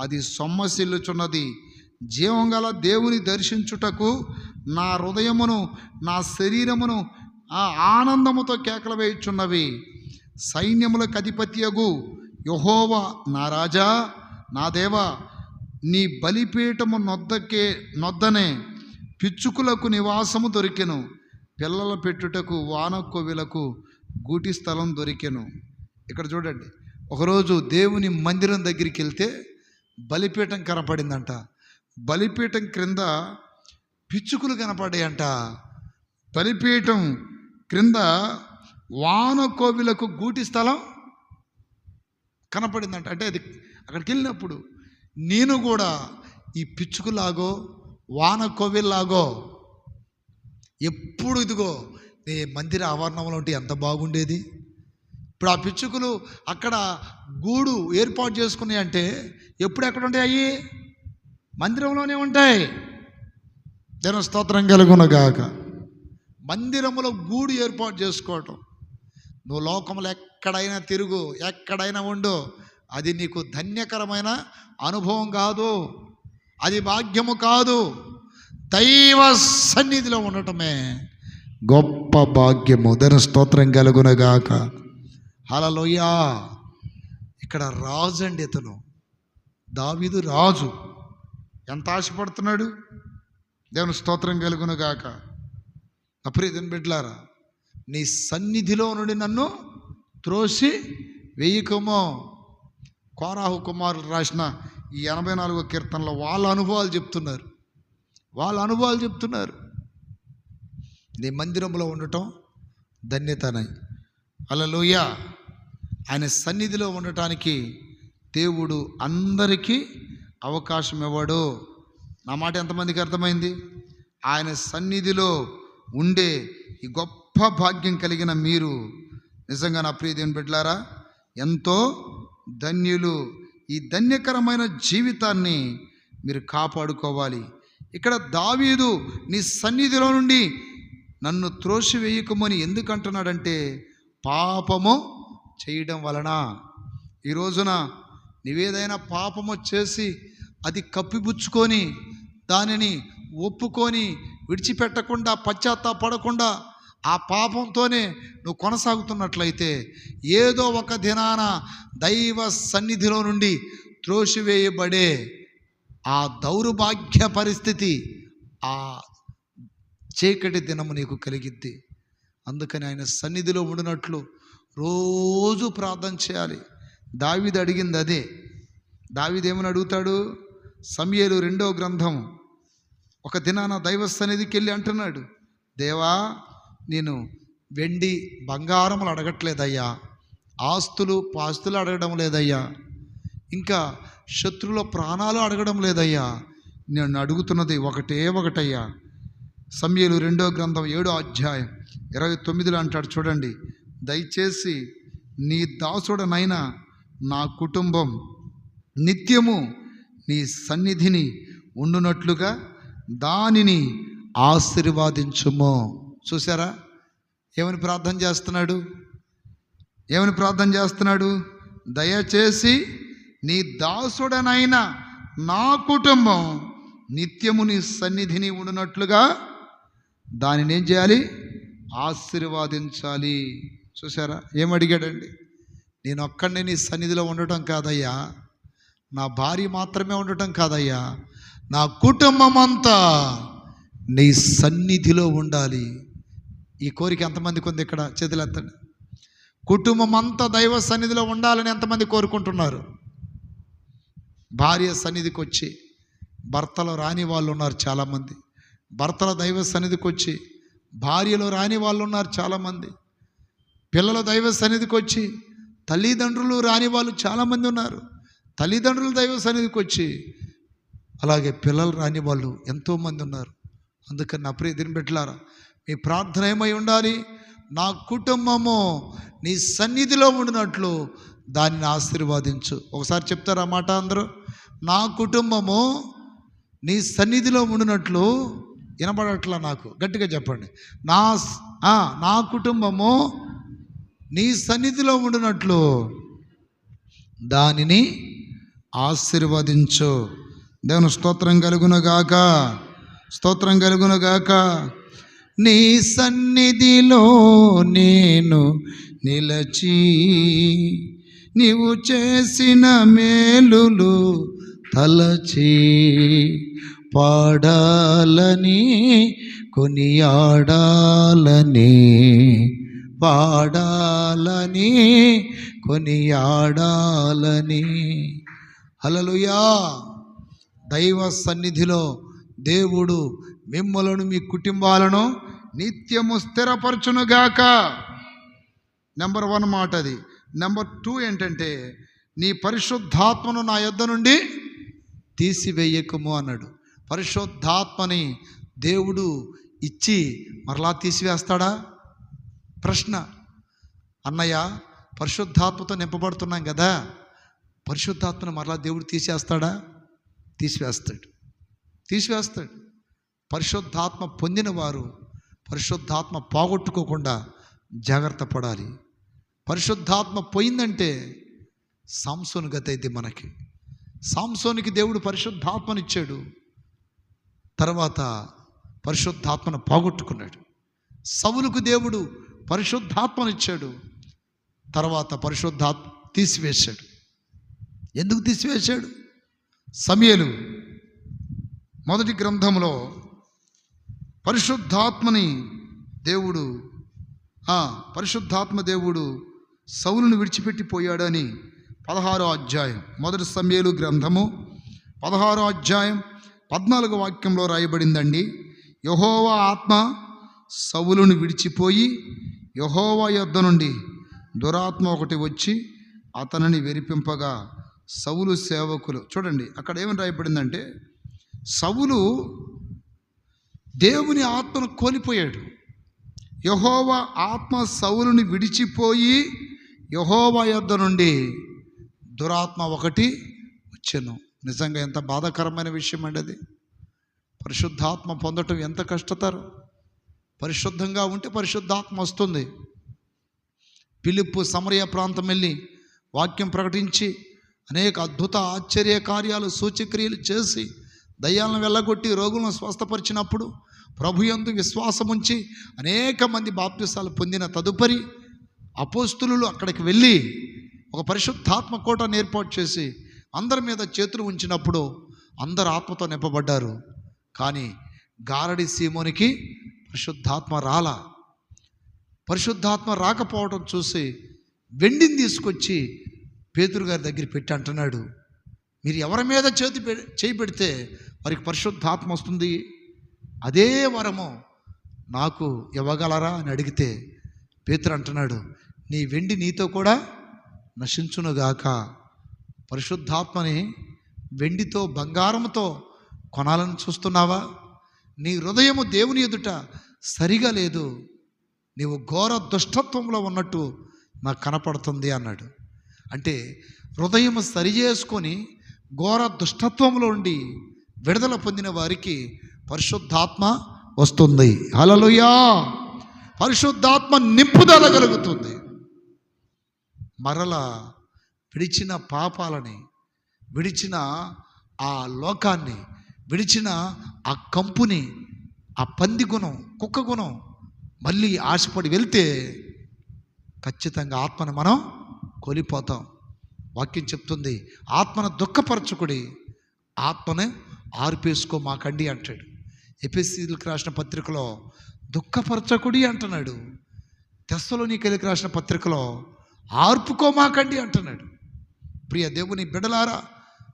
అది సొమ్మసిల్లుచున్నది. జీవం గల దేవుని దర్శించుటకు నా హృదయమును నా శరీరమును ఆనందముతో కేకలు వేయుచున్నవి. సైన్యములకు అధిపతియగు యెహోవా నా రాజా, నా దేవా, నీ బలిపీఠము నొద్దనే పిచ్చుకులకు నివాసము దొరికెను, పిల్లల పెట్టుటకు వానకోవిలకు గూటి స్థలం దొరికెను. ఇక్కడ చూడండి, ఒకరోజు దేవుని మందిరం దగ్గరికి వెళ్తే బలిపీఠం కనపడిందంట. బలిపీఠం క్రింద పిచ్చుకులు కనపడాయంట. బలిపీఠం క్రింద వానకోవిలకు గూటి స్థలం కనపడిందంట. అంటే అది అక్కడికి వెళ్ళినప్పుడు నేను కూడా ఈ పిచ్చుకులాగో వానకోవిల్లాగో ఎప్పుడు ఇదిగో నీ మందిర ఆవరణంలో ఉంటే ఎంత బాగుండేది. ఇప్పుడు ఆ పిచ్చుకలు అక్కడ గూడు ఏర్పాటు చేసుకున్నాయి అంటే ఎప్పుడు ఎక్కడ ఉంటాయి? అయ్యి మందిరంలోనే ఉంటాయి. దేవుని స్తోత్రం కలుగునుగాక. మందిరములో గూడు ఏర్పాటు చేసుకోవటం. నువ్వు లోకంలో ఎక్కడైనా తిరుగు, ఎక్కడైనా ఉండు, అది నీకు ధన్యకరమైన అనుభవం కాదు, అది భాగ్యము కాదు. దైవ సన్నిధిలో ఉండటమే గొప్ప భాగ్యము. దేవుని స్తోత్రం కలుగునుగాక. హల్లెలూయ. ఇక్కడ రాజు అండి, ఇతను దావీదు రాజు. ఎంత ఆశపడుతున్నాడు. దేవుని స్తోత్రం కలుగునుగాక. అప్రియమైన బిడ్డలారా, నీ సన్నిధిలో నుండి నన్ను త్రోసి వేయకమో. కోరాహు కుమారులు రాసిన ఈ 84వ కీర్తనలో వాళ్ళ అనుభవాలు చెప్తున్నారు. నీ మందిరంలో ఉండటం ధన్యతనై. హల్లెలూయా. ఆయన సన్నిధిలో ఉండటానికి దేవుడు అందరికీ అవకాశం ఇవ్వడు. నా మాట ఎంతమందికి అర్థమైంది? ఆయన సన్నిధిలో ఉండే ఈ గొప్ప భాగ్యం కలిగిన మీరు నిజంగా నా ప్రియ దేవుని బిడ్డలారా ఎంతో ధన్యులు. ఈ ధన్యకరమైన జీవితాన్ని మీరు కాపాడుకోవాలి. ఇక్కడ దావీదు నీ సన్నిధిలో నుండి నన్ను త్రోసివేయకమని ఎందుకు అంటున్నాడంటే పాపము చేయడం వలన. ఈ రోజున నీవేదైనా పాపము చేసి అది కప్పిపుచ్చుకొని దానిని ఒప్పుకొని విడిచిపెట్టకుండా పశ్చాత్తాపడకుండా ఆ పాపంతోనే నువ్వు కొనసాగుతున్నట్లయితే ఏదో ఒక దినాన దైవ సన్నిధిలో నుండి త్రోసివేయబడే ఆ దౌర్భాగ్య పరిస్థితి, ఆ చీకటి దినము నీకు కలిగిద్ది. అందుకని ఆయన సన్నిధిలో ఉండినట్లు రోజు ప్రార్థన చేయాలి. దావీదు అడిగింది అదే. దావీదు ఏమని అడుగుతాడు? సమూయేలు 2వ గ్రంథం ఒక దినాన దైవ సన్నిధికి వెళ్ళి అంటున్నాడు, దేవా, నేను వెండి బంగారములు అడగట్లేదయ్యా, ఆస్తులు పాస్తులు అడగడం లేదయ్యా, ఇంకా శత్రువుల ప్రాణాలు అడగడం లేదయ్యా. నేను అడుగుతున్నది ఒకటయ్యా. సమూయేలు 2వ గ్రంథం 7వ అధ్యాయం 29లో అంటాడు చూడండి, దయచేసి నీ దాసుడనైనా నా కుటుంబం నిత్యము నీ సన్నిధిని ఉండునట్లుగా దానిని ఆశీర్వదించుము. చూసారా ఏమని ప్రార్థన చేస్తున్నాడు? దయచేసి నీ దాసుడనైనా నా కుటుంబం నిత్యము నీ సన్నిధిని ఉండునట్లుగా దానిని ఏం చేయాలి? ఆశీర్వదించాలి. చూసారా ఏమడిగాడండి? నేను ఒక్కడినే నీ సన్నిధిలో ఉండటం కాదయ్యా, నా భార్య మాత్రమే ఉండటం కాదయ్యా, నా కుటుంబం అంతా నీ సన్నిధిలో ఉండాలి. ఈ కోరిక ఎంతమందికి ఉంది? ఇక్కడ చేతులెత్తండి. కుటుంబం అంతా దైవ సన్నిధిలో ఉండాలని ఎంతమంది కోరుకుంటున్నారు? భార్య సన్నిధికి వచ్చి భర్తలో రాని వాళ్ళు ఉన్నారు చాలామంది. భర్తల దైవ సన్నిధికి వచ్చి భార్యలో రాని వాళ్ళు ఉన్నారు చాలామంది. పిల్లల దైవ సన్నిధికి వచ్చి తల్లిదండ్రులు రాని వాళ్ళు చాలామంది ఉన్నారు. తల్లిదండ్రుల దైవ సన్నిధికి వచ్చి అలాగే పిల్లలు రాని వాళ్ళు ఎంతోమంది ఉన్నారు. అందుకని నా ప్రియ దేవుని బిడ్డలారా, మీ ప్రార్థన ఏమై ఉండాలి? నా కుటుంబము నీ సన్నిధిలో ఉండినట్లు దానిని ఆశీర్వదించు. ఒకసారి చెప్తారా మాట అందరూ? నా కుటుంబము నీ సన్నిధిలో ఉండినట్లు. వినబడట్లా నాకు, గట్టిగా చెప్పండి. నా కుటుంబము నీ సన్నిధిలో ఉండినట్లు దానిని ఆశీర్వదించు. దేవుని స్తోత్రం కలుగునుగాక. నీ సన్నిధిలో నేను నిలచి నీవు చేసిన మేలులు తలచి పాడాలని కొనియాడాలని హల్లెలూయా. దైవ సన్నిధిలో దేవుడు మిమ్మలను మీ కుటుంబాలను నిత్యము స్థిరపరచునుగాక. నెంబర్ 1 మాట అది. నెంబర్ 2 ఏంటంటే, నీ పరిశుద్ధాత్మను నా యొద్ద నుండి తీసివేయకము అన్నాడు. పరిశుద్ధాత్మని దేవుడు ఇచ్చి మరలా తీసివేస్తాడా? ప్రశ్న. అన్నయ్య, పరిశుద్ధాత్మతో నింపబడుతున్నాం కదా, పరిశుద్ధాత్మను మరలా దేవుడు తీసేస్తాడా? తీసివేస్తాడు. పరిశుద్ధాత్మ పొందిన వారు పరిశుద్ధాత్మ పోగొట్టుకోకుండా జాగ్రత్త పడాలి. పరిశుద్ధాత్మ పోయిందంటే సాంసోను గతి అయితే మనకి. సాంసోనికి దేవుడు పరిశుద్ధాత్మనిచ్చాడు, తర్వాత పరిశుద్ధాత్మను పోగొట్టుకున్నాడు. సౌలుకు దేవుడు పరిశుద్ధాత్మనిచ్చాడు, తర్వాత పరిశుద్ధాత్మ తీసివేశాడు. ఎందుకు తీసివేశాడు? సమూయేలు 1వ గ్రంథంలో పరిశుద్ధాత్మ దేవుడు సౌలును విడిచిపెట్టిపోయాడని 16వ అధ్యాయం 1 సమూయేలు గ్రంథము 16వ అధ్యాయం 14వ వాక్యంలో రాయబడిందండి. యెహోవా ఆత్మ సౌలును విడిచిపోయి యెహోవా యొద్ద నుండి దురాత్మ ఒకటి వచ్చి అతనిని వెరిపింపగా సౌలు సేవకులు. చూడండి అక్కడ ఏమని రాయబడిందంటే, సౌలు దేవుని ఆత్మను కోల్పోయాడు. యెహోవా ఆత్మ సౌలుని విడిచిపోయి యెహోవా యొద్ద నుండి దురాత్మ ఒకటి వచ్చెను. నిజంగా ఎంత బాధాకరమైన విషయం అండి అది. పరిశుద్ధాత్మ పొందటం ఎంత కష్టతరం. పరిశుద్ధంగా ఉంటే పరిశుద్ధాత్మ వస్తుంది. ఫిలిప్పు సమరయ ప్రాంతం వెళ్ళి వాక్యం ప్రకటించి అనేక అద్భుత ఆశ్చర్య కార్యాలు సూచక్రియలు చేసి దయ్యాలను వెళ్ళగొట్టి రోగులను స్వస్థపరిచినప్పుడు ప్రభుయందు విశ్వాసముంచి అనేక మంది బాప్తిసాలు పొందిన తదుపరి అపోస్తులు అక్కడికి వెళ్ళి ఒక పరిశుద్ధాత్మ కోటను ఏర్పాటు చేసి అందరి మీద చేతులు ఉంచినప్పుడు అందరు ఆత్మతో నింపబడ్డారు. కానీ గారడి సీమోనికి పరిశుద్ధాత్మ రాకపోవడం చూసి వెండిని తీసుకొచ్చి పేతురు గారి దగ్గర పెట్టి అంటున్నాడు, మీరు ఎవరి మీద చేయి పెడితే వారికి పరిశుద్ధాత్మ వస్తుంది, అదే వరము నాకు ఇవ్వగలరా అని అడిగితే పేతురు అంటున్నాడు, నీ వెండి నీతో కూడా నశించునుగాక. పరిశుద్ధాత్మని వెండితో బంగారంతో కొనాలని చూస్తున్నావా? నీ హృదయము దేవుని ఎదుట సరిగా లేదు, నీవు ఘోర దుష్టత్వంలో ఉన్నట్టు నాకు కనపడుతుంది అన్నాడు. అంటే హృదయం సరి చేసుకొని ఘోర దుష్టత్వంలో ఉండి విడుదల పొందిన వారికి పరిశుద్ధాత్మ వస్తుంది. హల్లెలూయా! పరిశుద్ధాత్మ నింపుదల కలుగుతుంది. మరల విడిచిన పాపాలని, విడిచిన ఆ లోకాన్ని, విడిచిన ఆ కంపుని, ఆ పంది గుణం, కుక్క గుణం మళ్ళీ ఆశపడి వెళ్తే ఖచ్చితంగా ఆత్మను మనం కోల్పోతాం. వాక్యం చెప్తుంది, ఆత్మను దుఃఖపరచుకుడి, ఆత్మను ఆర్పేసుకోమాకండి అంటాడు. ఎఫెసీయులకు రాసిన పత్రికలో దుఃఖపరచకుడి అంటున్నాడు. తెస్సలోనికైలకు రాసిన పత్రికలో ఆర్పుకోమాకండి అంటున్నాడు. ప్రియ దేవుని బిడ్డలారా,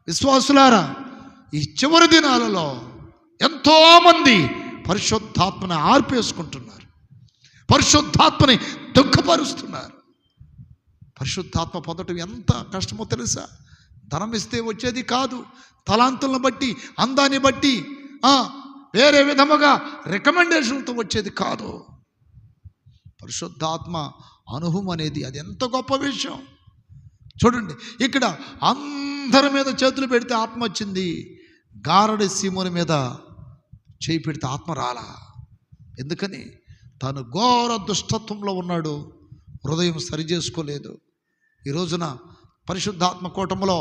విశ్వాసులారా, ఈ చివరి దినాలలో ఎంతోమంది పరిశుద్ధాత్మని ఆర్పేసుకుంటున్నారు, పరిశుద్ధాత్మని దుఃఖపరుస్తున్నారు. పరిశుద్ధాత్మ పొందటం ఎంత కష్టమో తెలుసా? ధనం ఇస్తే వచ్చేది కాదు, తలాంతులను బట్టి, అందాన్ని బట్టి, వేరే విధముగా రికమెండేషన్లతో వచ్చేది కాదు. పరిశుద్ధాత్మ అనుభవం అనేది అది ఎంత గొప్ప విషయం. చూడండి, ఇక్కడ అందరి మీద చేతులు పెడితే ఆత్మ వచ్చింది, గారడి సీమోని మీద చేయి పెడితే ఆత్మ రాలా. ఎందుకని? తాను ఘోర దుష్టత్వంలో ఉన్నాడు, హృదయం సరి చేసుకోలేదు. ఈ రోజున పరిశుద్ధాత్మ కూటములో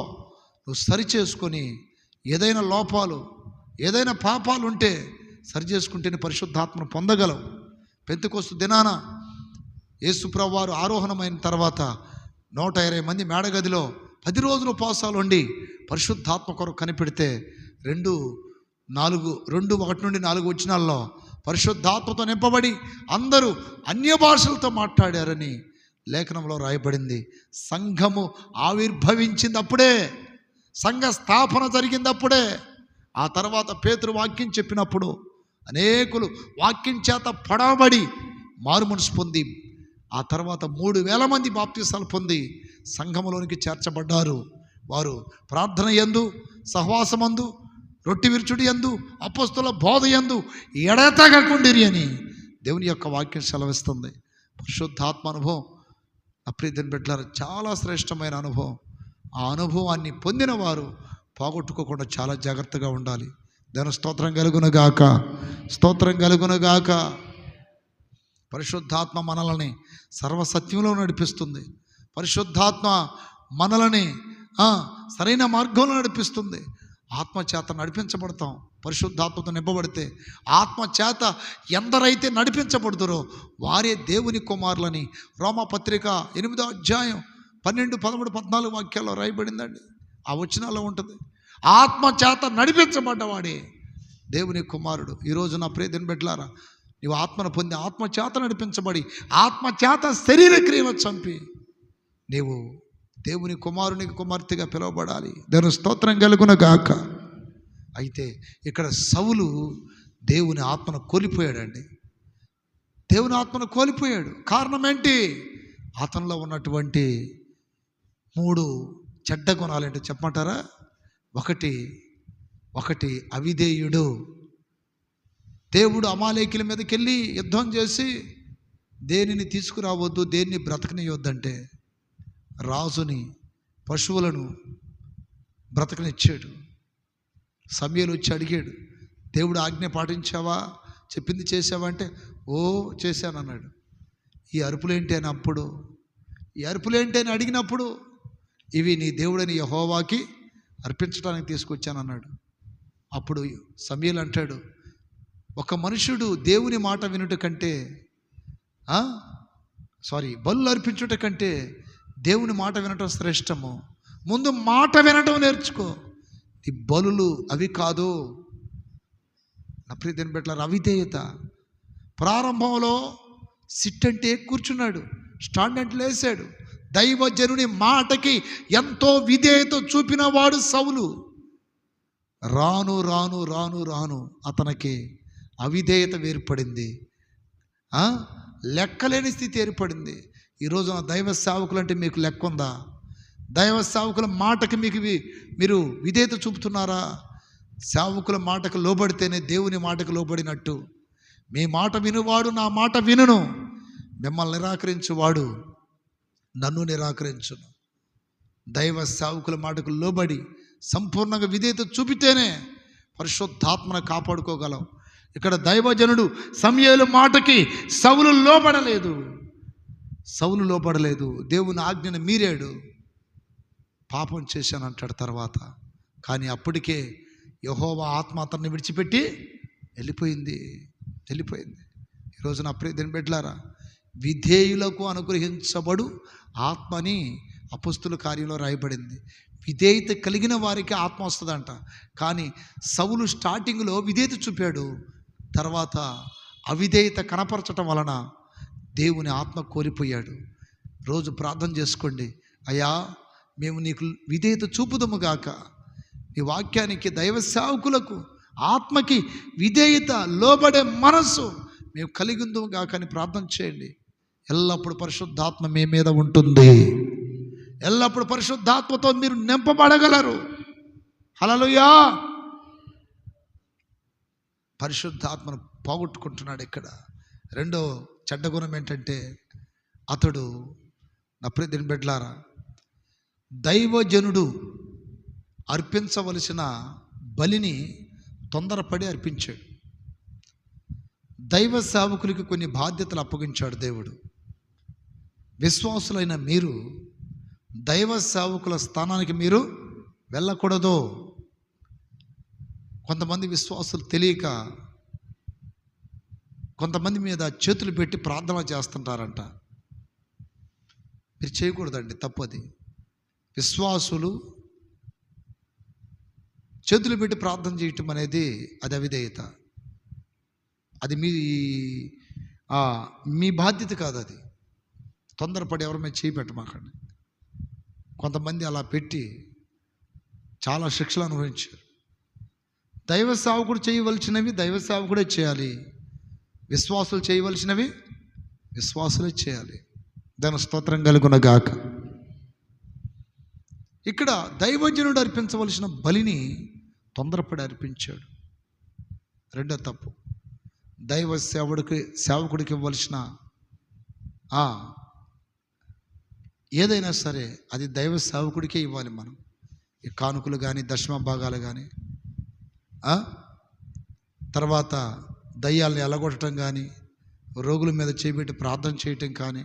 నువ్వు సరి చేసుకొని ఏదైనా లోపాలు, ఏదైనా పాపాలు ఉంటే సరి చేసుకుంటేనే పరిశుద్ధాత్మను పొందగలవు. పెంతెకొస్తు దినాన యేసుప్రభువు వారు ఆరోహణమైన తర్వాత 120 మంది మేడగదిలో 10 రోజులు ఉపవాసాలు ఉండి పరిశుద్ధాత్మ కొరకు కనిపెడితే 1-4 వచనాల్లో పరిశుద్ధాత్మతో నింపబడి అందరూ అన్య భాషలతో మాట్లాడారని లేఖనంలో రాయబడింది. సంఘము ఆవిర్భవించింది అప్పుడే, సంఘ స్థాపన జరిగింది అప్పుడే. ఆ తర్వాత పేతురు వాక్యం చెప్పినప్పుడు అనేకులు వాక్యం చేత పడవబడి మారు మనసు పొంది, ఆ తర్వాత 3,000 మంది బాప్తిసాలు పొంది సంఘములోనికి చేర్చబడ్డారు. వారు ప్రార్థన యందు, సహవాసమందు, రొట్టె విరుచుడి యందు, అపొస్తలుల బోధ యందు ఎడతెగకుండిరి అని దేవుని యొక్క వాక్యం సెలవిస్తుంది. పరిశుద్ధాత్మ అనుభవం అప్రియదని బిడ్డలారా చాలా శ్రేష్టమైన అనుభవం. ఆ అనుభవాన్ని పొందిన వారు పోగొట్టుకోకుండా చాలా జాగ్రత్తగా ఉండాలి. దేవుని స్తోత్రం కలుగునుగాక, స్తోత్రం కలుగునుగాక. పరిశుద్ధాత్మ మనల్ని సర్వసత్యంలో నడిపిస్తుంది. పరిశుద్ధాత్మ మనల్ని సరైన మార్గంలో నడిపిస్తుంది. ఆత్మచేత నడిపించబడతాం. పరిశుద్ధాత్మతో నింపబడితే ఆత్మచేత ఎందరైతే నడిపించబడుతారో వారే దేవుని కుమారులని రోమాపత్రిక 8వ అధ్యాయం 12, 13, 14 వాక్యాల్లో రాయబడిందండి. ఆ వచనాల్లో ఉంటుంది. ఆత్మచేత నడిపించబడ్డవాడే దేవుని కుమారుడు. ఈరోజు నా ప్రియమైన బిడ్డలారా, నీవు ఆత్మను పొంది ఆత్మచేత నడిపించబడి ఆత్మచేత శరీర క్రియను చంపి నీవు దేవుని కుమారునికి కుమార్తెగా పిలువబడాలి. దేవుని స్తోత్రం కలుగునుగాక. అయితే ఇక్కడ సౌలు దేవుని ఆత్మను కోల్పోయాడండి. దేవుని ఆత్మను కోల్పోయాడు. కారణం ఏంటి? అతనిలో ఉన్నటువంటి 3 చెడ్డ గుణాలు ఏంటో చెప్పమంటారా? ఒకటి అవిధేయుడు. దేవుడు అమాలేకీల మీదకి వెళ్ళి యుద్ధం చేసి దేనిని తీసుకురావద్దు, దేన్ని బ్రతకనియొద్దంటే రాజుని, పశువులను బ్రతకనిచ్చాడు. సమూయేలు వచ్చి అడిగాడు, దేవుడు ఆజ్ఞ పాటించావా, చెప్పింది చేసావా అంటే ఓ చేశానన్నాడు. ఈ అరుపులేంటి అని అడిగినప్పుడు ఇవి నీ దేవుడని యెహోవాకి అర్పించడానికి తీసుకొచ్చానన్నాడు. అప్పుడు సమూయేలు అంటాడు, ఒక మనుషుడు దేవుని మాట వినుట కంటే బలులు అర్పించుట కంటే దేవుని మాట వినటం శ్రేష్టము. ముందు మాట వినటం నేర్చుకో. ఈ బలులు అవి కాదు. నా ప్రియమైన బిడ్డలారా, అవిధేయత. ప్రారంభంలో సిట్ అంటే కూర్చున్నాడు, స్టాండ్ అంటే లేసాడు. దైవజనుని మాటకి ఎంతో విధేయత చూపిన వాడు సౌలు. రాను రాను రాను రాను అతనికి అవిధేయత ఏర్పడింది. ఆ? లెక్కలేని స్థితి ఏర్పడింది. ఈరోజున దైవ సేవకులు అంటే మీకు లెక్క ఉందా? దైవ సేవకుల మాటకి మీరు విధేయత చూపుతున్నారా? సేవకుల మాటకు లోబడితేనే దేవుని మాటకు లోబడినట్టు. మీ మాట వినువాడు నా మాట వినును, మిమ్మల్ని నిరాకరించువాడు నన్ను నిరాకరించును. దైవ సేవకుల మాటకు లోబడి సంపూర్ణంగా విధేయత చూపితేనే పరిశుద్ధాత్మను కాపాడుకోగలం. ఇక్కడ దైవజనుడు సమూయేలు మాటకి సౌలు లోబడలేదు. దేవుని ఆజ్ఞను మీరాడు, పాపం చేశాను అంటాడు తర్వాత. కానీ అప్పటికే యెహోవా ఆత్మ అతన్ని విడిచిపెట్టి వెళ్ళిపోయింది. ఈరోజు నా ప్రియ దేవుని బిడ్డలారా, విధేయులకు అనుగ్రహించబడు ఆత్మని అపొస్తలుల కార్యంలో రాయబడింది. విధేయత కలిగిన వారికి ఆత్మ వస్తుందంట. కానీ సౌలు స్టార్టింగ్లో విధేయత చూపాడు, తర్వాత అవిధేయత కనపరచటం వలన దేవుని ఆత్మ కోల్పోయాడు. రోజు ప్రార్థన చేసుకోండి, అయ్యా మేము నీకు విధేయత చూపుదము గాక. నీ వాక్యానికి, దైవ సేవకులకు, ఆత్మకి విధేయత లోబడే మనస్సు మేము కలిగి ఉందము గాక అని ప్రార్థన చేయండి. ఎల్లప్పుడూ పరిశుద్ధాత్మ మీ మీద ఉంటుంది. ఎల్లప్పుడూ పరిశుద్ధాత్మతో మీరు నింపబడగలరు. హల్లెలూయా. పరిశుద్ధాత్మను పోగొట్టుకుంటున్నాడు ఇక్కడ. రెండో చెడ్డ గుణం ఏంటంటే, అతడు నా ప్రియ దేవుని బిడ్డలారా, దైవజనుడు అర్పించవలసిన బలిని తొందరపడి అర్పించాడు. దైవ సేవకులకి కొన్ని బాధ్యతలు అప్పగించాడు దేవుడు. విశ్వాసులైన మీరు దైవ సేవకుల స్థానానికి మీరు వెళ్ళకూడదు. కొంతమంది విశ్వాసులు తెలియక కొంతమంది మీద చేతులు పెట్టి ప్రార్థన చేస్తుంటారంట. మీరు చేయకూడదండి, తప్పది. విశ్వాసులు చేతులు పెట్టి ప్రార్థన చేయటం అనేది అది అవిధేయత. అది మీ బాధ్యత కాదు. అది తొందరపడి ఎవరి మీద చేయి పెట్టమాకండి. కొంతమంది అలా పెట్టి చాలా శిక్షలు అనుభవించారు. దైవ సేవకుడు చేయవలసినవి దైవ సేవకుడే చేయాలి, విశ్వాసులు చేయవలసినవి విశ్వాసులే చేయాలి. దాని స్తోత్రం కలుగున గాక. ఇక్కడ దైవజనుడు అర్పించవలసిన బలిని తొందరపడి అర్పించాడు. రెండో తప్పు, దైవ సేవకుడికి ఇవ్వాల్సిన ఏదైనా సరే అది దైవ సేవకుడికే ఇవ్వాలి. మనం ఈ కానుకలు కానీ, దశమ భాగాలు కానీ, తర్వాత దయ్యాలను ఎలగొట్టడం కానీ, రోగుల మీద చేపెట్టి ప్రార్థన చేయటం కానీ,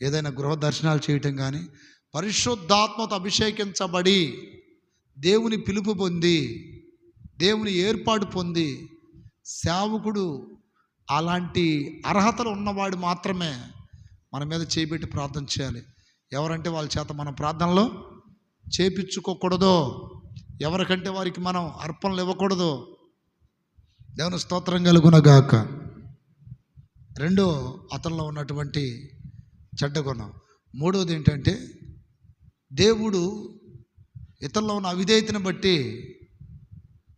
ఏదైనా గృహ దర్శనాలు చేయటం కానీ, పరిశుద్ధాత్మతో అభిషేకించబడి దేవుని పిలుపు పొంది, దేవుని ఏర్పాటు పొంది సేవకుడు అలాంటి అర్హతలు ఉన్నవాడు మాత్రమే మన మీద చేపెట్టి ప్రార్థన చేయాలి. ఎవరంటే వాళ్ళ చేత మనం ప్రార్థనలో చేపించుకోకూడదు. ఎవరికంటే వారికి మనం అర్పణలు ఇవ్వకూడదు. దేవుని స్తోత్రం కలుగునగాక. రెండో అతనిలో ఉన్నటువంటి చెడ్డ గుణం. మూడోది ఏంటంటే, దేవుడు ఇతరులో ఉన్న అవిధేయతను బట్టి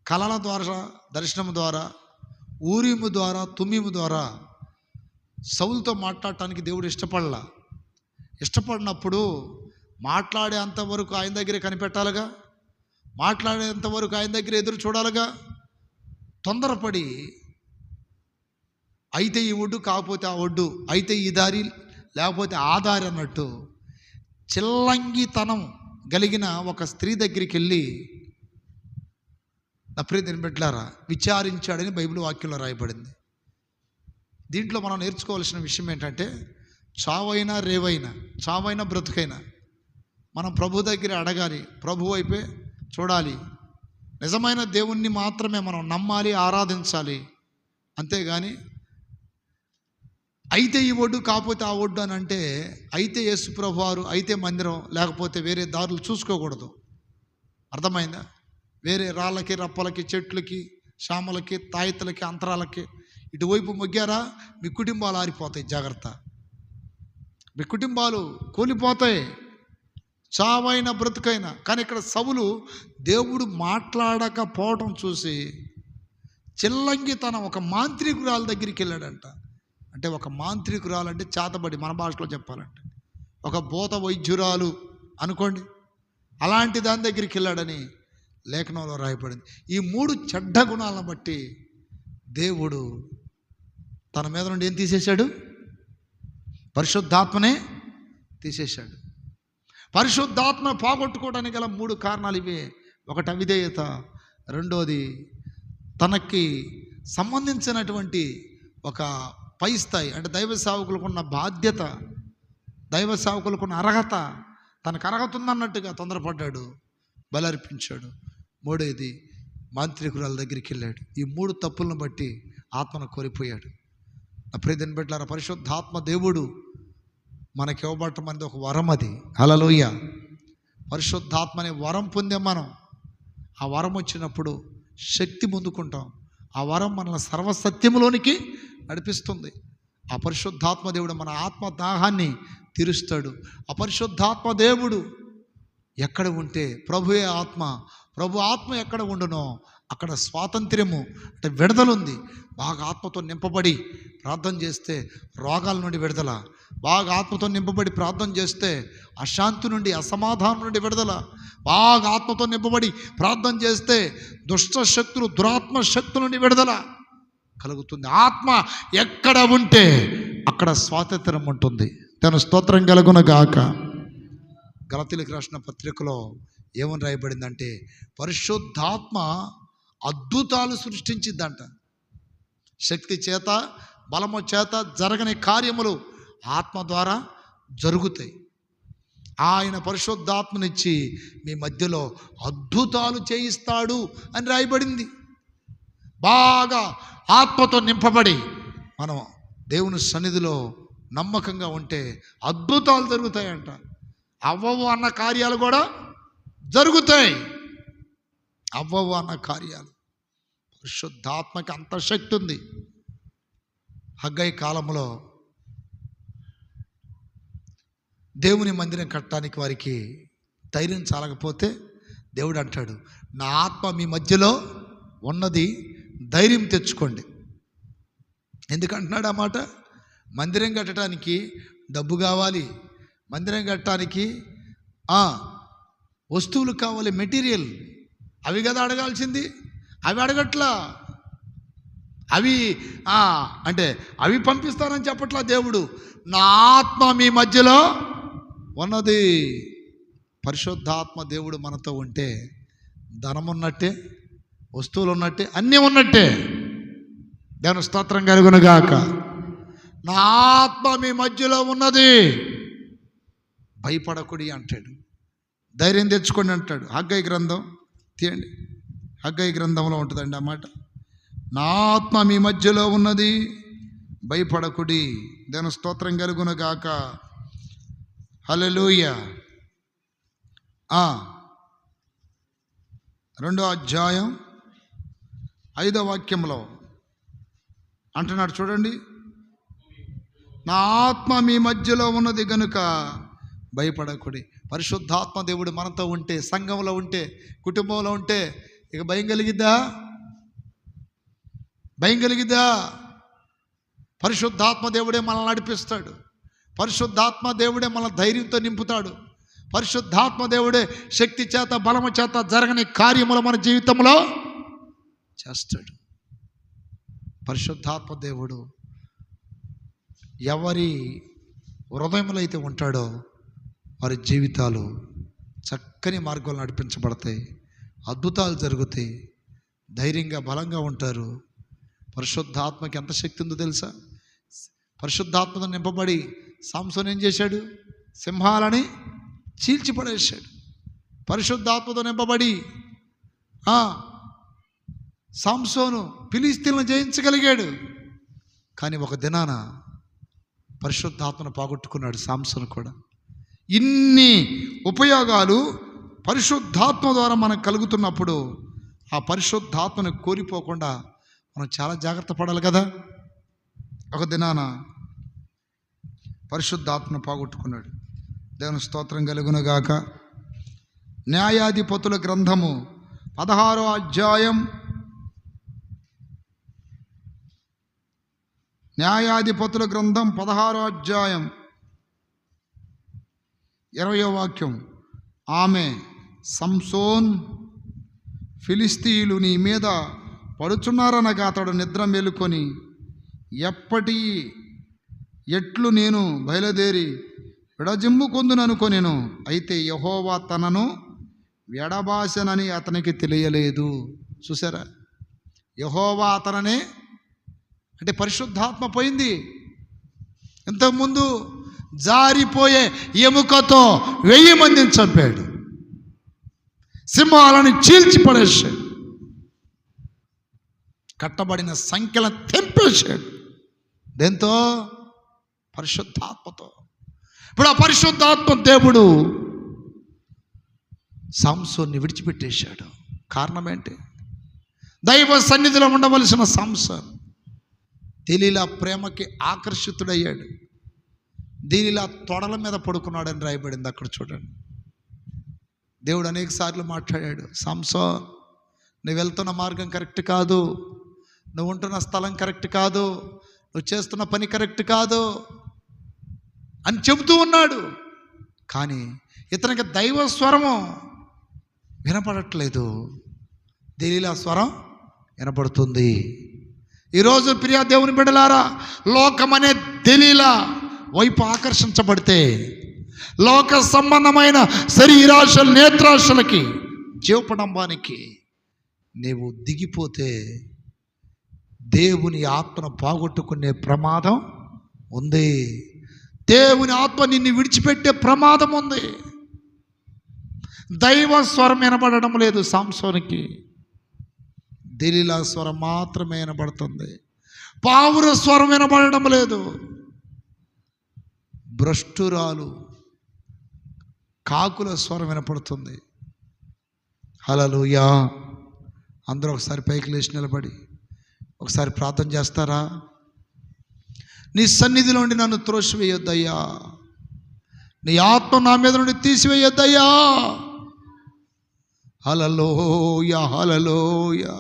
కళల ద్వారా, దర్శనం ద్వారా, ఊరీము ద్వారా, తుమ్మీము ద్వారా సౌలుతో మాట్లాడటానికి దేవుడు ఇష్టపడినప్పుడు మాట్లాడేంతవరకు ఆయన దగ్గర కనిపెట్టాలిగా, మాట్లాడేంతవరకు ఆయన దగ్గర ఎదురు చూడాలిగా. తొందరపడి అయితే ఈ ఒడ్డు కాకపోతే ఆ ఒడ్డు, అయితే ఈ దారి లేకపోతే ఆ దారి అన్నట్టు చిల్లంగితనం కలిగిన ఒక స్త్రీ దగ్గరికి వెళ్ళి నా ప్రియ దేవుని బిడ్డలారా విచారించాడని బైబిల్ వాక్యంలో రాయబడింది. దీంట్లో మనం నేర్చుకోవాల్సిన విషయం ఏంటంటే, చావైనా రేవైనా, చావైనా బ్రతుకైనా మనం ప్రభు దగ్గర అడగాలి, ప్రభు వైపే చూడాలి. నిజమైన దేవుణ్ణి మాత్రమే మనం నమ్మాలి, ఆరాధించాలి. అంతేగాని అయితే ఈ ఒడ్డు కాకపోతే ఆ ఒడ్డు అని అంటే, అయితే యేసు ప్రభు వారు, అయితే మందిరం, లేకపోతే వేరే దారులు చూసుకోకూడదు. అర్థమైందా? వేరే రాళ్ళకి, రప్పలకి, చెట్లకి, శామలకి, తాయితలకి, అంతరాలకి ఇటువైపు మొగ్గారా మీ కుటుంబాలు ఆరిపోతాయి. జాగ్రత్త, మీ కుటుంబాలు కూలిపోతాయి, చావైన బ్రతుకైనా. కానీ ఇక్కడ సౌలు దేవుడు మాట్లాడకపోవడం చూసి చిల్లంగి తన ఒక మాంత్రికురాల దగ్గరికి వెళ్ళాడంట. అంటే ఒక మాంత్రికురాలు అంటే చేతబడి, మన భాషలో చెప్పాలంటే ఒక భూత వైద్యురాలు అనుకోండి, అలాంటి దాని దగ్గరికి వెళ్ళాడని లేఖనంలో రాయబడింది. ఈ 3 చెడ్డ గుణాలను బట్టి దేవుడు తన మీద నుండి ఏం తీసేశాడు? పరిశుద్ధాత్మనే తీసేశాడు. పరిశుద్ధాత్మ పోగొట్టుకోవడానికి గల 3 కారణాలు ఇవే. ఒకటి అవిధేయత, రెండోది తనకి సంబంధించినటువంటి ఒక పై స్థాయి, అంటే దైవ సేవకులకున్న బాధ్యత, దైవ సేవకులకున్న అర్హత, తనకు అర్హత ఉందన్నట్టుగా తొందరపడ్డాడు, బలర్పించాడు. మూడోది మాంత్రికురాల దగ్గరికి వెళ్ళాడు. ఈ 3 తప్పులను బట్టి ఆత్మను కోల్పోయాడు. నా ప్రియమైన బిడ్డలారా, పరిశుద్ధాత్మ దేవుడు మనకి ఇవ్వబడటం అనేది ఒక వరం. అది హల్లెలూయా. పరిశుద్ధాత్మ అనే వరం పొందాం మనం. ఆ వరం వచ్చినప్పుడు శక్తి పొందుకుంటాం. ఆ వరం మనల్ని సర్వసత్యములోనికి నడిపిస్తుంది. ఆ పరిశుద్ధాత్మ దేవుడు మన ఆత్మ దాహాన్ని తీరుస్తాడు. ఆ పరిశుద్ధాత్మ దేవుడు ఎక్కడ ఉంటే ప్రభువే ఆత్మ, ప్రభు ఆత్మ ఎక్కడ ఉండునో అక్కడ స్వాతంత్ర్యము, అంటే విడుదల ఉంది. బాగా ఆత్మతో నింపబడి ప్రార్థన చేస్తే రోగాల నుండి విడుదల, బాగా ఆత్మతో నింపబడి ప్రార్థన చేస్తే అశాంతి నుండి, అసమాధానం నుండి విడుదల, బాగా ఆత్మతో నింపబడి ప్రార్థన చేస్తే దుష్ట శక్తులు, దురాత్మ శక్తుల నుండి విడుదల కలుగుతుంది. ఆత్మ ఎక్కడ ఉంటే అక్కడ స్వాతంత్ర్యం ఉంటుంది. తన స్తోత్రం కలుగునగాక. గలతీయులకు రాసిన పత్రికలో ఏమని రాయబడిందంటే, పరిశుద్ధాత్మ అద్భుతాలు సృష్టించిద్దంట. శక్తి చేత, బలము చేత జరగని కార్యములు ఆత్మ ద్వారా జరుగుతాయి. ఆయన పరిశుద్ధాత్మనిచ్చి మీ మధ్యలో అద్భుతాలు చేయిస్తాడు అని రాయబడింది. బాగా ఆత్మతో నింపబడి మనం దేవుని సన్నిధిలో నమ్మకంగా ఉంటే అద్భుతాలు జరుగుతాయంట. అవ్వవు అన్న కార్యాలు కూడా జరుగుతాయి. అవ్వవు అన్న కార్యాలు. పరిశుద్ధాత్మకి అంత శక్తి ఉంది. హగ్గయి కాలంలో దేవుని మందిరం కట్టడానికి వారికి ధైర్యం చాలకపోతే దేవుడు అంటాడు, నా ఆత్మ మీ మధ్యలో ఉన్నది, ధైర్యం తెచ్చుకోండి. ఎందుకంటున్నాడు ఆ మాట? మందిరం కట్టడానికి డబ్బు కావాలి, మందిరం కట్టడానికి వస్తువులు కావాలి, మెటీరియల్. అవి కదా అడగాల్సింది. అవి అడగట్లా. అవి అంటే అవి పంపిస్తానని చెప్పట్లా దేవుడు. నా ఆత్మ మీ మధ్యలో ఉన్నది. పరిశుద్ధాత్మ దేవుడు మనతో ఉంటే ధనం ఉన్నట్టే, వస్తువులు ఉన్నట్టే, అన్నీ ఉన్నట్టే. దేవుని స్తోత్రం కలుగునుగాక. నా ఆత్మ మీ మధ్యలో ఉన్నది, భయపడకుడి అంటాడు. ధైర్యం తెచ్చుకోండి అంటాడు. హగ్గయి గ్రంథం తీయండి. హగ్గయి గ్రంథంలో ఉంటుందండి ఆ మాట. నా ఆత్మ మీ మధ్యలో ఉన్నది, భయపడకుడి. దేవుని స్తోత్రం కలుగునుగాక. హల్లెలూయా. 2వ అధ్యాయం 5వ వాక్యంలో అంటున్నాడు చూడండి, నా ఆత్మ మీ మధ్యలో ఉన్నది గనుక భయపడకుడి. పరిశుద్ధాత్మ దేవుడు మనతో ఉంటే, సంఘంలో ఉంటే, కుటుంబంలో ఉంటే ఇక భయం కలిగిద్దా? భయం కలిగిద్దా? పరిశుద్ధాత్మ దేవుడే మనల్ని నడిపిస్తాడు. పరిశుద్ధాత్మ దేవుడే మన ధైర్యంతో నింపుతాడు. పరిశుద్ధాత్మ దేవుడే శక్తి చేత, బలము చేత జరగని కార్యములు మన జీవితంలో చేస్తాడు. పరిశుద్ధాత్మ దేవుడు ఎవరి హృదయంలో అయితే ఉంటాడో వారి జీవితాలు చక్కని మార్గంలో నడిపించబడతాయి, అద్భుతాలు జరుగుతాయి, ధైర్యంగా బలంగా ఉంటారు. పరిశుద్ధాత్మకి ఎంత శక్తి ఉందో తెలుసా? పరిశుద్ధాత్మతో నింపబడి సంసోను ఏం చేశాడు? సింహాలని చీల్చిపడేశాడు. పరిశుద్ధాత్మతో నింపబడి సంసోను ఫిలిష్తీయులను జయించగలిగాడు. కానీ ఒక దినాన పరిశుద్ధాత్మను పోగొట్టుకున్నాడు సంసోను కూడా. ఇన్ని ఉపయోగాలు పరిశుద్ధాత్మ ద్వారా మనకు కలుగుతున్నప్పుడు ఆ పరిశుద్ధాత్మను కోల్పోకుండా మనం చాలా జాగ్రత్త పడాలి కదా. ఒక దినాన పరిశుద్ధాత్మను పోగొట్టుకున్నాడు. దేవుని స్తోత్రం కలుగునుగాక. న్యాయాధిపతుల గ్రంథము 16వ అధ్యాయం న్యాయాధిపతుల గ్రంథం 16వ అధ్యాయం 20వ వాక్యం. ఆమె, సంసోన్, ఫిలిస్తీయులు నీ మీద పడుచున్నారనగా అతడు నిద్ర మేలుకొని ఎట్లు నేను బయలుదేరి విడజిమ్ముకొందుననుకొనెను. అయితే యెహోవా తనను ఎడబాసెనని అతనికి తెలియలేదు. చూసారా, యెహోవా అతననే అంటే పరిశుద్ధాత్మ పోయింది. ఇంతకుముందు జారిపోయే ఎముకతో 1000 మందిని చంపాడు, సింహాలను చీల్చి పడేశాడు, కట్టబడిన సంఖ్యలను తెంపేశాడు. దేంతో? పరిశుద్ధాత్మతో. ఇప్పుడు ఆ పరిశుద్ధాత్మ దేవుడు సంసోన్ని విడిచిపెట్టేశాడు. కారణం ఏంటి? దైవ సన్నిధిలో ఉండవలసిన సంసోన్ దెలీలా ప్రేమకి ఆకర్షితుడయ్యాడు. దెలీలా తొడల మీద పడుకున్నాడని రాయబడింది అక్కడ, చూడండి. దేవుడు అనేక సార్లు మాట్లాడాడు, సంసోన్ నువ్వు వెళ్తున్న మార్గం కరెక్ట్ కాదు, నువ్వు ఉంటున్న స్థలం కరెక్ట్ కాదు, నువ్వు చేస్తున్న పని కరెక్ట్ కాదు అని చెబుతూ ఉన్నాడు. కానీ ఇతనికి దైవ స్వరము వినపడట్లేదు, దెలీలా స్వరం వినపడుతుంది. ఈరోజు ప్రియ దేవుని బిడ్డలారా, లోకమనే దెలీలా వైపు ఆకర్షించబడితే, లోక సంబంధమైన శరీరాశలు, నేత్రాశలకి, జీవపడంబానికి నీవు దిగిపోతే దేవుని ఆత్మను పోగొట్టుకునే ప్రమాదం ఉంది. దేవుని ఆత్మ నిన్ను విడిచిపెట్టే ప్రమాదం ఉంది. దైవ స్వరం వినబడడం లేదు సంసోనికి, దెలీలా స్వరం మాత్రమే వినబడుతుంది. పావుర స్వరం వినబడడం లేదు. భ్రష్టురాలు కాకుల స్వరం వినపడుతుంది. హల్లెలూయా. అందరూ ఒకసారి పైకి లేచి నిలబడి ఒకసారి ప్రార్థన చేస్తారా? నీ సన్నిధిలో నుండి నన్ను త్రోసివేయొద్దయ్యా, నీ ఆత్మ నా మీద నుండి తీసివేయొద్దయ్యా. హల్లెలూయా, హల్లెలూయా,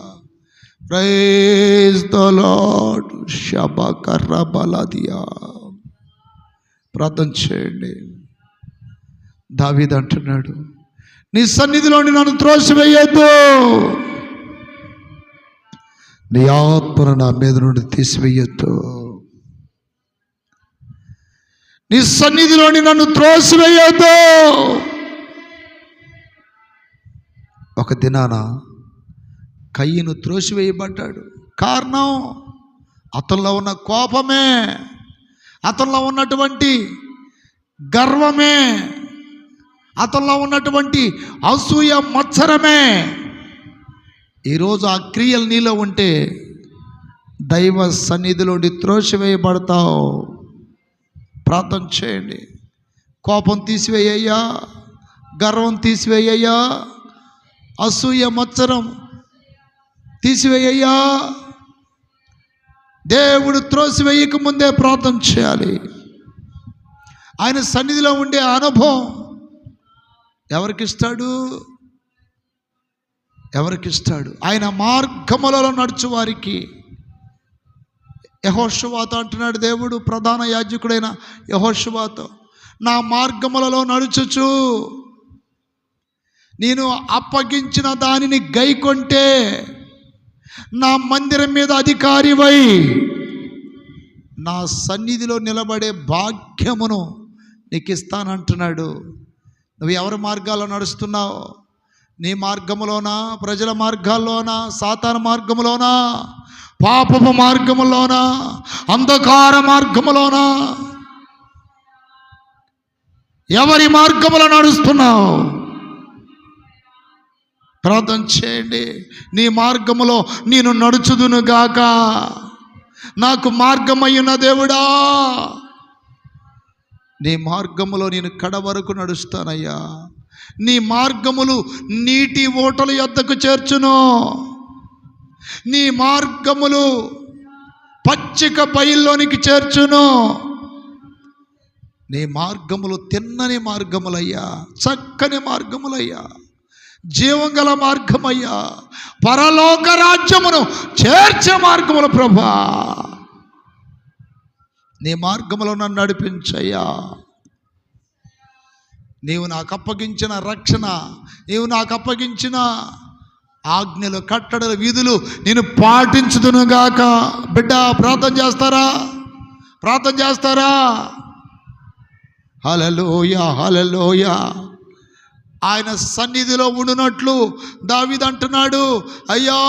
ప్రైజ్ ద లార్డ్. షబకర్రబలదియా. ప్రార్థన చేయండి. దావీదు అంటున్నాడు, నీ సన్నిధిలోని నన్ను త్రోసివేయొద్దు, నీ ఆత్మను నా మీద నుండి తీసివేయొద్దు, నీ సన్నిధిలోని నన్ను త్రోసివేయొద్దు. ఒక దినాన కయ్యను త్రోసివేయబడ్డాడు. కారణం అతనిలో ఉన్న కోపమే, అతనిలో ఉన్నటువంటి గర్వమే, అతనిలో ఉన్నటువంటి అసూయ మత్సరమే. ఈరోజు ఆ క్రియలు నీలో ఉంటే దైవ సన్నిధిలోని త్రోసివేయబడతావు. ప్రార్థన చేయండి. కోపం తీసివేయ్యా, గర్వం తీసివేయ్యా, అసూయ మత్సరం తీసివేయ్యా. దేవుడు త్రోసివేయక ముందే ప్రార్థన చేయాలి. ఆయన సన్నిధిలో ఉండే అనుభవం ఎవరికిస్తాడు? ఎవరికిస్తాడు? ఆయన మార్గములలో నడుచు వారికి. యెహోషువతో అంటున్నాడు దేవుడు, ప్రధాన యాజకుడైన యెహోషువతో, నా మార్గములలో నడుచుచు నేను అప్పగించిన దానిని గైకొంటే నా మందిరం మీద అధికారివై నా సన్నిధిలో నిలబడే భాగ్యమును నీకు ఇస్తానంటున్నాడు. నువ్వు ఎవరి మార్గాల్లో నడుస్తున్నావు? నీ మార్గములోనా, ప్రజల మార్గాల్లోనా, సాతాను మార్గములోనా, పాపపు మార్గములోనా, అంధకార మార్గములోనా? ఎవరి మార్గములో నడుస్తున్నావు? ప్రార్థన చేయండి. నీ మార్గములో నేను నడుచుదునుగాక, నాకు మార్గమయ్యున్న దేవుడా, నీ మార్గములో నేను కడ వరకు నడుస్తానయ్యా. నీ మార్గములు నీటి ఓటల యొద్దకు చేర్చును, నీ మార్గములు పచ్చిక బయల్లోనికి చేర్చును. నీ మార్గములు తిన్నని మార్గములయ్యా, చక్కని మార్గములయ్యా, జీవం గల మార్గమయ్యా, పరలోక రాజ్యమును చేర్చే మార్గములు ప్రభా. నీ మార్గంలో నన్ను నడిపించయ్యా. నీవు నాకు అప్పగించిన రక్షణ, నీవు నాకు అప్పగించిన ఆజ్ఞలు, కట్టడలు, విధులు నేను పాటించుదునుగాక. బిడ్డ ప్రార్థన చేస్తారా? ప్రార్థన చేస్తారా? హల్లెలూయా, హల్లెలూయా. ఆయన సన్నిధిలో ఉండునట్లు దావీదు అంటున్నాడు, అయ్యా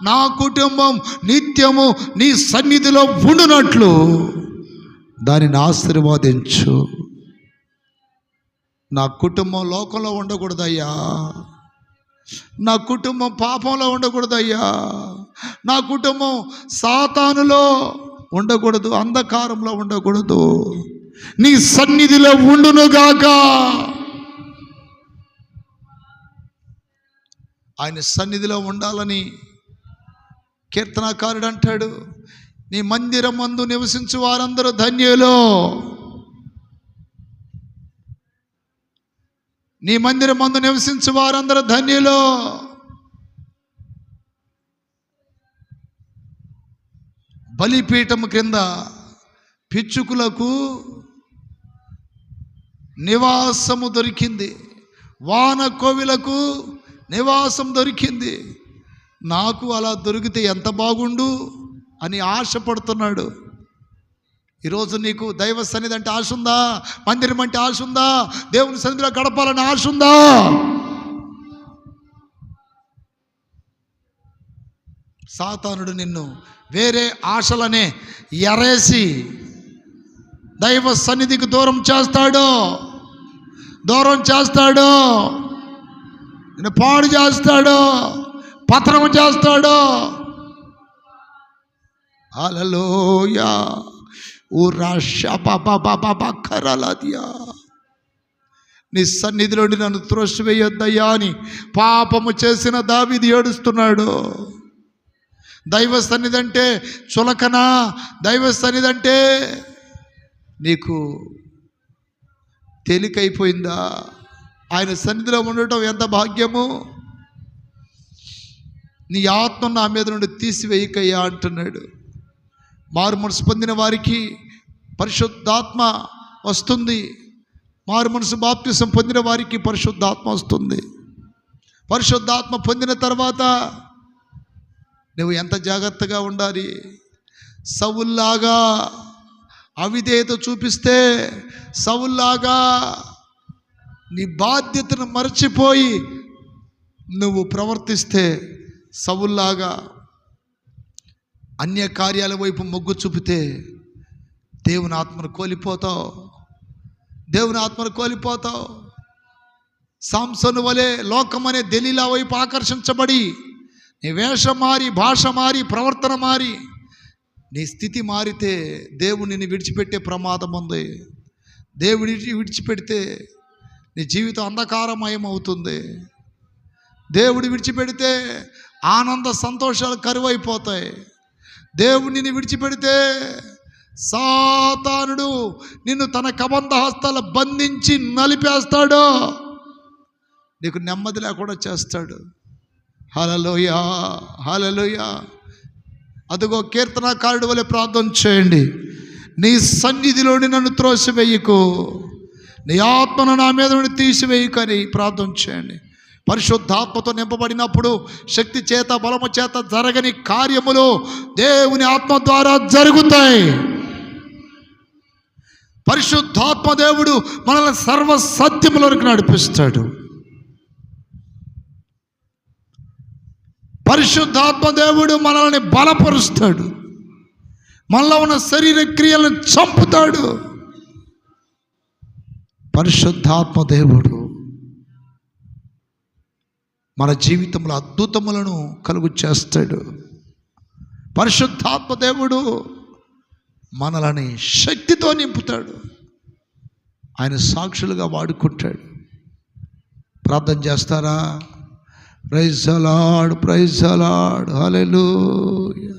నా కుటుంబం నిత్యము నీ సన్నిధిలో ఉండునట్లు దానిని ఆశీర్వదించు. నా కుటుంబం లోకంలో ఉండకూడదయ్యా, నా కుటుంబం పాపంలో ఉండకూడదయ్యా, నా కుటుంబం సాతానులో ఉండకూడదు, అంధకారంలో ఉండకూడదు, నీ సన్నిధిలో ఉండునుగాక. ఆయన సన్నిధిలో ఉండాలని కీర్తనాకారుడు అంటాడు, నీ మందిరం మందు నివసించు వారందరూ ధన్యులు. నీ మందిరం మందు నివసించు వారందరూ ధన్యులు. బలిపీఠం క్రింద పిచ్చుకులకు నివాసము దొరికింది, వాన కోవిలకు నివాసం దొరికింది. నాకు అలా దొరికితే ఎంత బాగుండు అని ఆశపడుతున్నాడు. ఈరోజు నీకు దైవ సన్నిధి అంటే ఆశ ఉందా? మందిరం అంటే ఆశ ఉందా? దేవుని సన్నిధిలో గడపాలని ఆశ ఉందా? సాతానుడు నిన్ను వేరే ఆశలనే ఎరేసి దైవ సన్నిధికి దూరం చేస్తాడు, దూరం చేస్తాడు, నిన్ను పాడు చేస్తాడు, పతనం చేస్తాడు. హల్లెలూయా. నీ సన్నిధిలోని నన్ను త్రోసివేయొద్దయ్యా అని పాపము చేసిన దావీదు ఏడుస్తున్నాడు. దైవ సన్నిధి అంటే చులకన? దైవ సన్నిధి అంటే నీకు తేలికైపోయిందా? ఆయన సన్నిధిలో ఉండటం ఎంత భాగ్యము. నీ ఆత్మ నా మీద నుండి తీసివేయకయ్యా అంటున్నాడు. మారు మనసు పొందిన వారికి పరిశుద్ధాత్మ వస్తుంది. మారు మనసు బాప్తిసం పొందిన వారికి పరిశుద్ధాత్మ వస్తుంది. పరిశుద్ధాత్మ పొందిన తర్వాత నువ్వు ఎంత జాగ్రత్తగా ఉండాలి. సౌలులాగా అవిధేయత చూపిస్తే, సౌలులాగా నీ బాధ్యతను మరచిపోయి నువ్వు ప్రవర్తిస్తే, సౌలులాగా అన్య కార్యాల వైపు మొగ్గు చూపితే దేవుని ఆత్మను కోల్పోతావు, దేవుని ఆత్మను కోల్పోతావు. సాంసోను వలె లోకమనే దెలీలా వైపు ఆకర్షించబడి నీ వేషం మారి, భాష మారి, ప్రవర్తన మారి, నీ స్థితి మారితే దేవుడిని విడిచిపెట్టే ప్రమాదం ఉంది. దేవుడి విడిచిపెడితే నీ జీవితం అంధకారమయం అవుతుంది. దేవుడి విడిచిపెడితే ఆనంద సంతోషాలు కరువైపోతాయి. దేవుడిని విడిచిపెడితే సాతానుడు నిన్ను తన కబంధ హస్తాలు బంధించి నలిపేస్తాడు, నీకు నెమ్మది లేకుండా చేస్తాడు. హల్లెలూయా, హల్లెలూయా. అదిగో కీర్తనాకారుడు వలె ప్రార్థన చేయండి. నీ సన్నిధిలోని నన్ను త్రోసివేయకు, నీ ఆత్మను నా మీద నుండి తీసివేయకు అని ప్రార్థన చేయండి. పరిశుద్ధాత్మతో నింపబడినప్పుడు శక్తి చేత, బలము చేత జరగని కార్యములు దేవుని ఆత్మ ద్వారా జరుగుతాయి. పరిశుద్ధాత్మ దేవుడు మనల్ని సర్వ సత్యములోకి నడిపిస్తాడు. పరిశుద్ధాత్మ దేవుడు మనల్ని బలపరుస్తాడు, మనలో ఉన్న శరీర క్రియలను చంపుతాడు. పరిశుద్ధాత్మ దేవుడు మన జీవితంలో అద్భుతములను కలుగు చేస్తాడు. పరిశుద్ధాత్మ దేవుడు మనల్ని శక్తితో నింపుతాడు, ఆయన సాక్షులుగా వాడుకుంటాడు. ప్రార్థన చేస్తారా? Praise the Lord, praise the Lord, hallelujah.